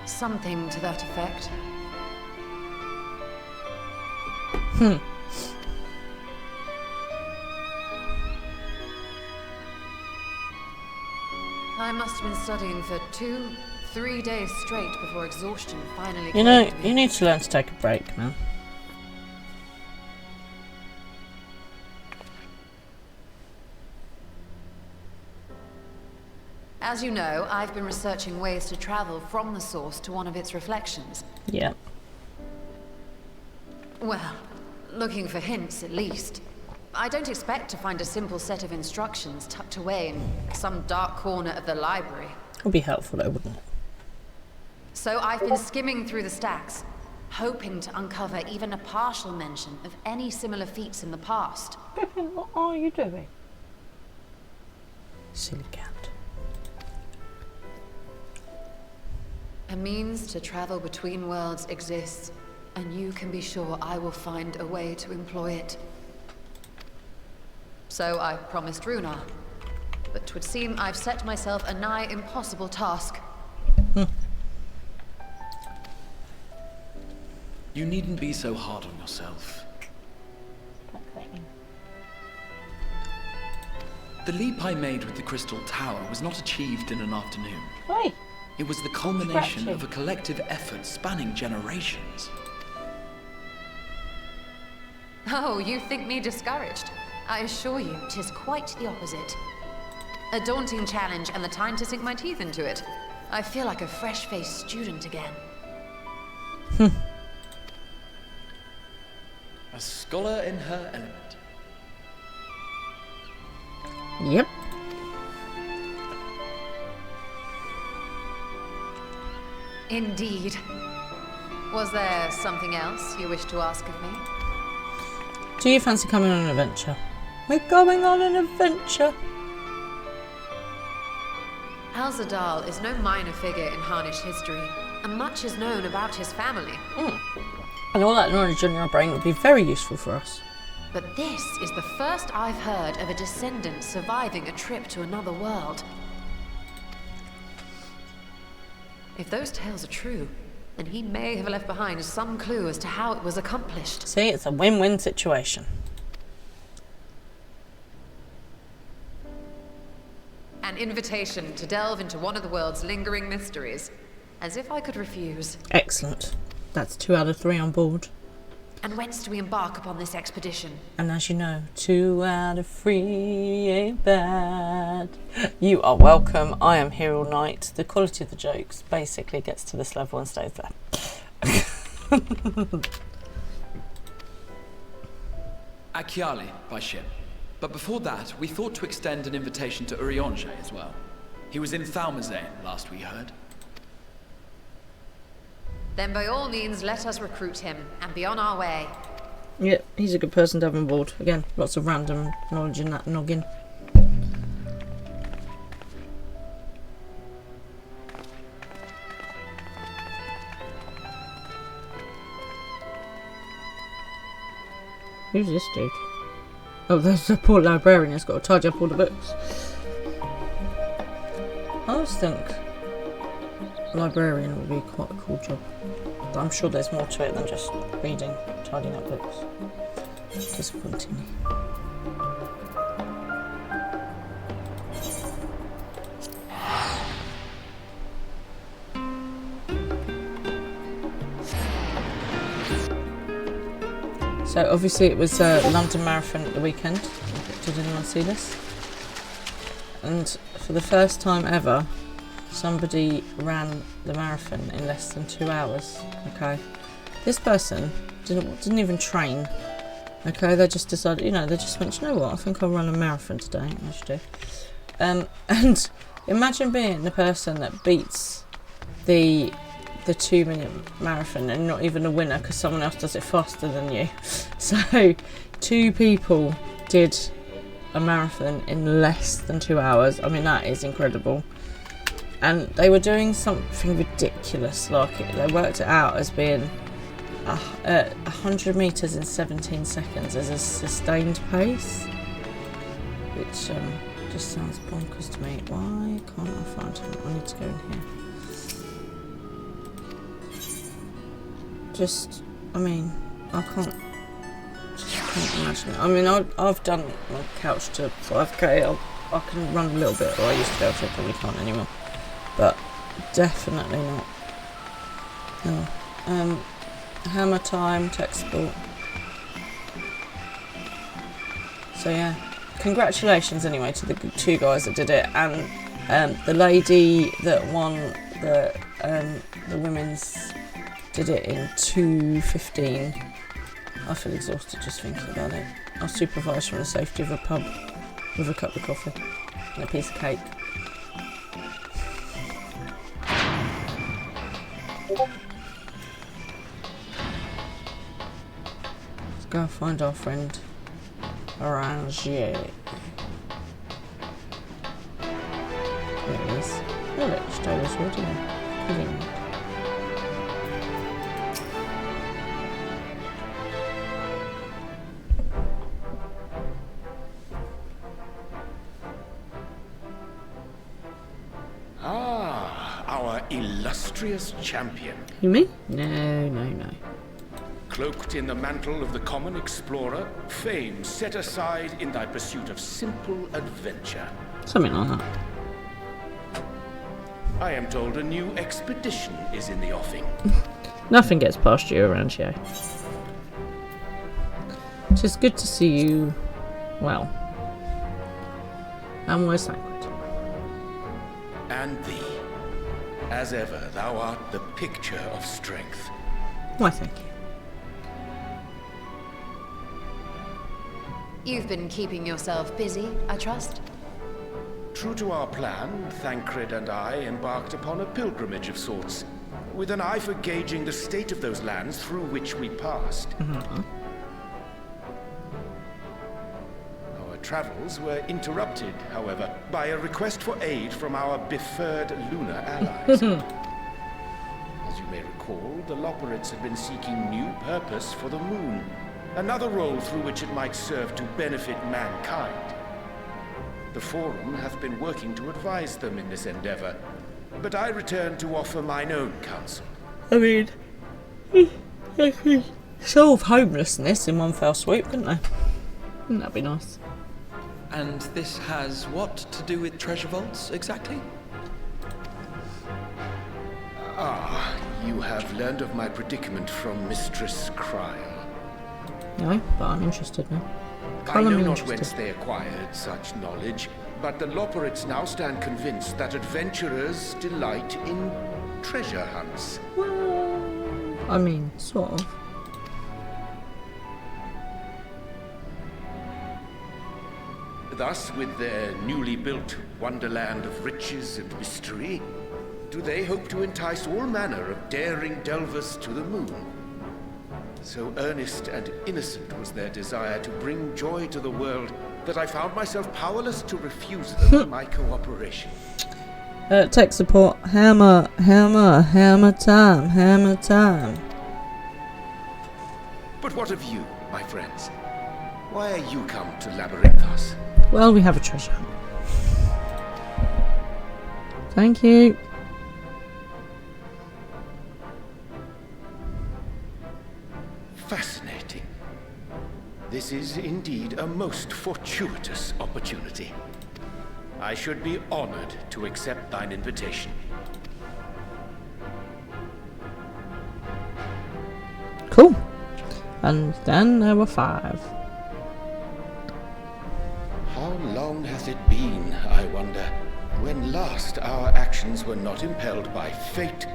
Something to that effect. I must have been studying for 2-3 days straight before exhaustion finally You know, claimed me. you need to learn to take a break, man. As you know, I've been researching ways to travel from the source to one of its reflections. Yeah. Well, looking for hints at least. I don't expect to find a simple set of instructions tucked away in some dark corner of the library. Would be helpful though, wouldn't it? So I've been skimming through the stacks, hoping to uncover even a partial mention of any similar feats in the past. Pippin, what are you doing? Silly cat. A means to travel between worlds exists, and you can be sure I will find a way to employ it. So I promised Runar, but 'twould seem I've set myself a nigh impossible task. You needn't be so hard on yourself. The leap I made with the Crystal Tower was not achieved in an afternoon. Oi. It was the culmination Scratchy. of a collective effort spanning generations. Oh, you think me discouraged? I assure you, 'tis quite the opposite. A daunting challenge and the time to sink my teeth into it. I feel like a fresh-faced student again. A scholar in her element. Yep. Indeed. Was there something else you wish to ask of me? Do you fancy coming on an adventure? We're going on an adventure. Alzadal is no minor figure in Harnish history, and much is known about his family. And all that knowledge in your brain would be very useful for us. But this is the first I've heard of a descendant surviving a trip to another world. If those tales are true, then he may have left behind some clue as to how it was accomplished. See, it's a win-win situation. An invitation to delve into one of the world's lingering mysteries. As if I could refuse. Excellent. That's 2 out of 3 on board. And whence do we embark upon this expedition? And as you know, 2 out of 3 ain't bad. You are welcome. I am here all night. The quality of the jokes basically gets to this level and stays there. Achiali by ship. But before that, we thought to extend an invitation to Urianger as well. He was in Thalmazane, last we heard. Then by all means, let us recruit him and be on our way. Yep, he's a good person to have on board. Again, lots of random knowledge in that noggin. Who's this dude? Oh, there's the poor librarian who's got to tidy up all the books. I always think librarian would be quite a cool job. But I'm sure there's more to it than just reading, tidying up books. Disappointing. So obviously it was London Marathon at the weekend. Did anyone see this? And for the first time ever, somebody ran the marathon in less than 2 hours. Okay, this person didn't even train. Okay, they just decided, you know, they just went, you know what, I think I'll run a marathon today. I should do. And imagine being the person that beats the 2-minute marathon and not even a winner because someone else does it faster than you. So 2 people did a marathon in less than 2 hours. I mean, that is incredible. And they were doing something ridiculous, like they worked it out as being 100 meters in 17 seconds as a sustained pace, which just sounds bonkers to me. Why can't I find him? I need to go in here. I mean, I can't imagine it. I mean, I've done my couch to 5k. I can run a little bit, or I used to be able to, probably can't anymore. But definitely not. No. Hammer time, tech support. So yeah, congratulations anyway to the two guys that did it, and the lady that won the women's did it in 2:15. I feel exhausted just thinking about it. I'll supervise from the safety of a pub with a cup of coffee and a piece of cake. Let's go and find our friend Orangier. There he is. Oh look, Stoler's wood, Brilliant. Illustrious champion. You mean? No. Cloaked in the mantle of the common explorer, fame set aside in thy pursuit of simple adventure. Something like that. I am told a new expedition is in the offing. Nothing gets past you around here. It's just good to see you well. And we're sacred. And thee. As ever, thou art the picture of strength. Why, thank you. You've been keeping yourself busy, I trust? True to our plan, Thancred and I embarked upon a pilgrimage of sorts, with an eye for gauging the state of those lands through which we passed. Our travels were interrupted, however, by a request for aid from our befurred lunar allies. As you may recall, the Loperids had been seeking new purpose for the moon, another role through which it might serve to benefit mankind. The Forum hath been working to advise them in this endeavor, but I return to offer mine own counsel. I mean, they could solve homelessness in one fell swoop, couldn't they? Wouldn't that be nice? And this has what to do with treasure vaults, exactly? Ah, you have learned of my predicament from Mistress Cryle. No, but I'm interested now. I know not whence they acquired such knowledge, but the Loperids now stand convinced that adventurers delight in treasure hunts. Well, I mean, sort of. Thus, with their newly built wonderland of riches and mystery, do they hope to entice all manner of daring delvers to the moon. So earnest and innocent was their desire to bring joy to the world that I found myself powerless to refuse them my cooperation. Tech support. Hammer time. But what of you, my friends? Why are you come to Labyrinthos? Well, we have a treasure hunt. Thank you. Fascinating. This is indeed a most fortuitous opportunity. I should be honored to accept thine invitation. Cool. And then there were 5. How long hath it been, I wonder, when last our actions were not impelled by fate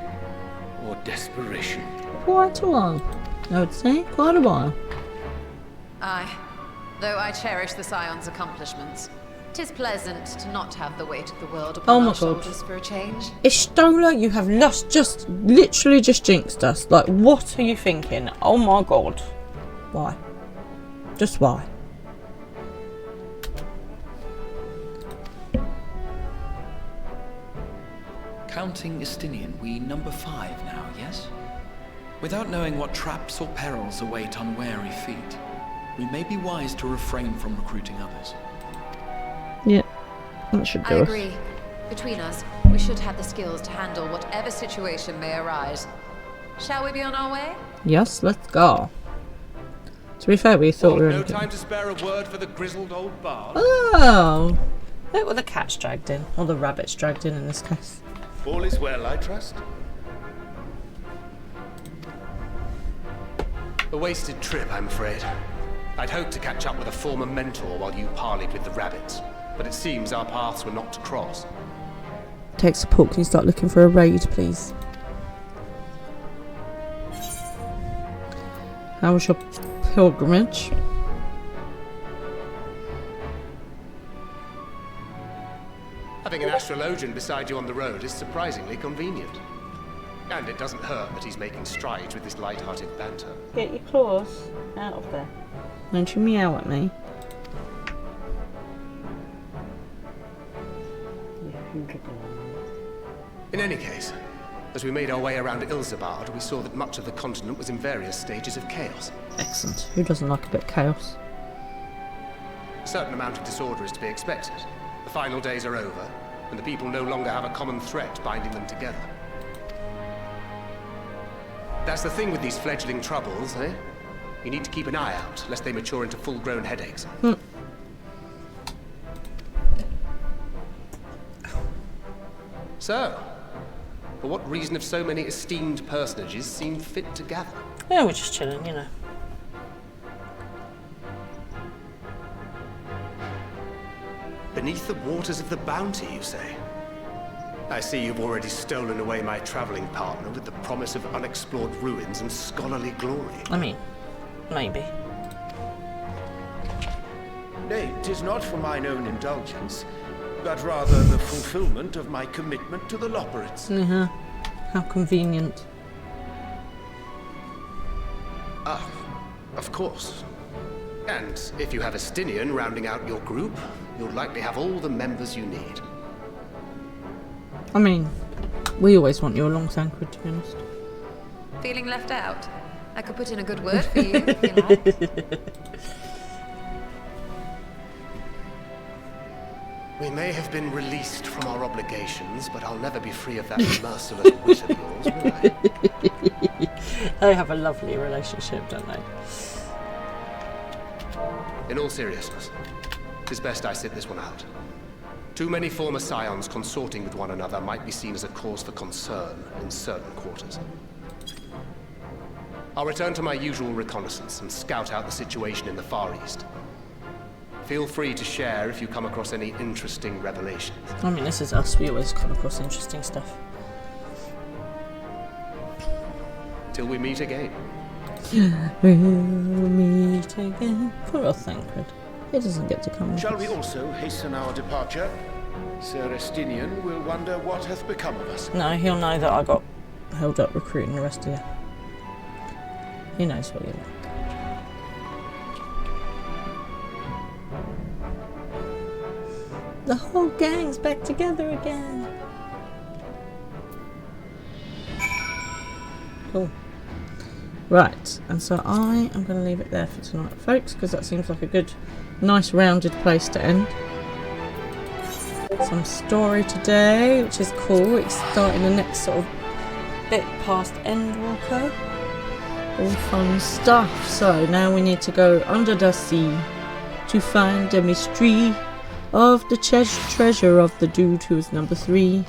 or desperation? Quite a while. I would say quite a while. Aye. Though I cherish the Scion's accomplishments, 'tis pleasant to not have the weight of the world upon our shoulders for a change. Istola, you have literally just jinxed us. Like, what are you thinking? Oh my god. Why? Just why? Counting Istinian, we number 5 now, yes? Without knowing what traps or perils await unwary feet, we may be wise to refrain from recruiting others. Yeah, that should do I us. agree. Between us, we should have the skills to handle whatever situation may arise. Shall we be on our way? Yes, let's go. To be fair, we thought we were... No time to spare a word for the grizzled old bard. Oh! Look what the cat's dragged in. Or the rabbit's dragged in this case. All is well, I trust? A wasted trip, I'm afraid. I'd hoped to catch up with a former mentor while you parleyed with the rabbits, but it seems our paths were not to cross. Tech support, can you start looking for a raid, please? How was your pilgrimage? Having an astrologian beside you on the road is surprisingly convenient. And it doesn't hurt that he's making strides with this light-hearted banter. Get your claws out of there. Don't you meow at me. In any case, as we made our way around Ilzabard, we saw that much of the continent was in various stages of chaos. Excellent. Who doesn't like a bit of chaos? A certain amount of disorder is to be expected. The final days are over, and the people no longer have a common threat binding them together. That's the thing with these fledgling troubles, eh? You need to keep an eye out, lest they mature into full-grown headaches. So, for what reason have so many esteemed personages seen fit to gather? Yeah, we're just chilling, you know. Beneath the waters of the Bounty, you say? I see you've already stolen away my traveling partner with the promise of unexplored ruins and scholarly glory. I mean, maybe. Nay, 'tis not for mine own indulgence, but rather the fulfillment of my commitment to the Loporrits. How convenient. Ah, of course. And if you have a Stinian rounding out your group, you'll likely have all the members you need. I mean, we always want you along, Thancred, to be honest. Feeling left out? I could put in a good word for you, if you like. We may have been released from our obligations, but I'll never be free of that merciless wit of yours, will I? They have a lovely relationship, don't they? In all seriousness, it's best I sit this one out. Too many former scions consorting with one another might be seen as a cause for concern in certain quarters. I'll return to my usual reconnaissance and scout out the situation in the Far East. Feel free to share if you come across any interesting revelations. I mean, this is us. We always come across interesting stuff. Till we meet again. We'll meet again. Poor old Thancred. He doesn't get to come. Shall we also hasten our departure? Sir Estinian will wonder what hath become of us. No, he'll know that I got held up recruiting the rest of you. He knows what you're like. The whole gang's back together again. Cool. Right, and so I am going to leave it there for tonight, folks, because that seems like a good, nice, rounded place to end. Some story today, which is cool. It's starting the next sort of bit past Endwalker. All fun stuff. So now we need to go under the sea to find the mystery of the treasure of the dude who is number 3.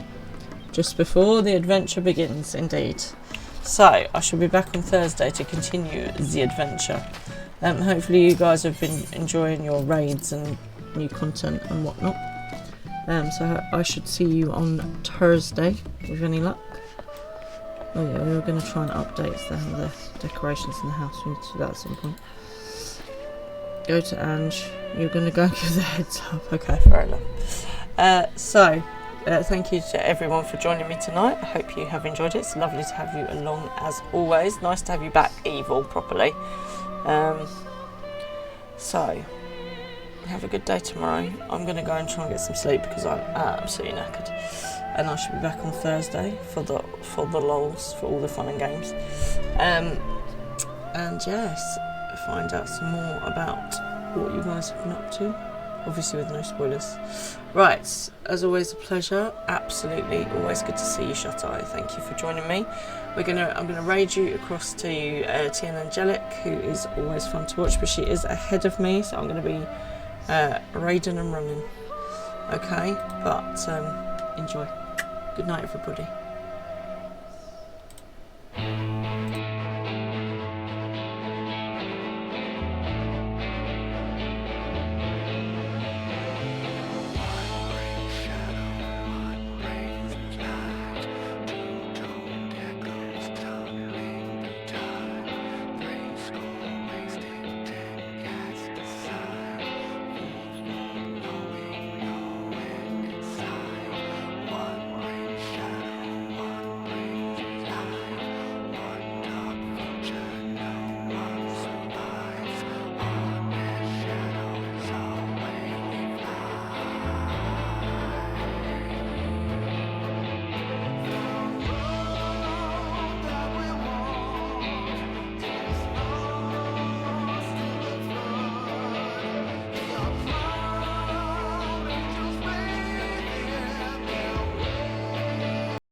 Just before the adventure begins, indeed. So, I shall be back on Thursday to continue the adventure. Hopefully you guys have been enjoying your raids and new content and whatnot. So I should see you on Thursday, with any luck. Oh yeah, we were going to try and update the decorations in the house. We need to do that at some point. Go to Ange. You're going to go and give the heads up. Okay, fair enough. Thank you to everyone for joining me tonight. I hope you have enjoyed it. It's lovely to have you along as always. Nice to have you back, Evil, properly. So, have a good day tomorrow. I'm going to go and try and get some sleep because I'm absolutely knackered. and I should be back on Thursday for the lols, for all the fun and games. And yes, find out some more about what you guys have been up to, obviously with no spoilers. Right, as always, a pleasure. Absolutely, always good to see you, Shut Eye. Thank you for joining me. I'm gonna raid you across to Tien Angelic, who is always fun to watch, but she is ahead of me, so I'm gonna be raiding and running. Okay, but enjoy. Good night, everybody.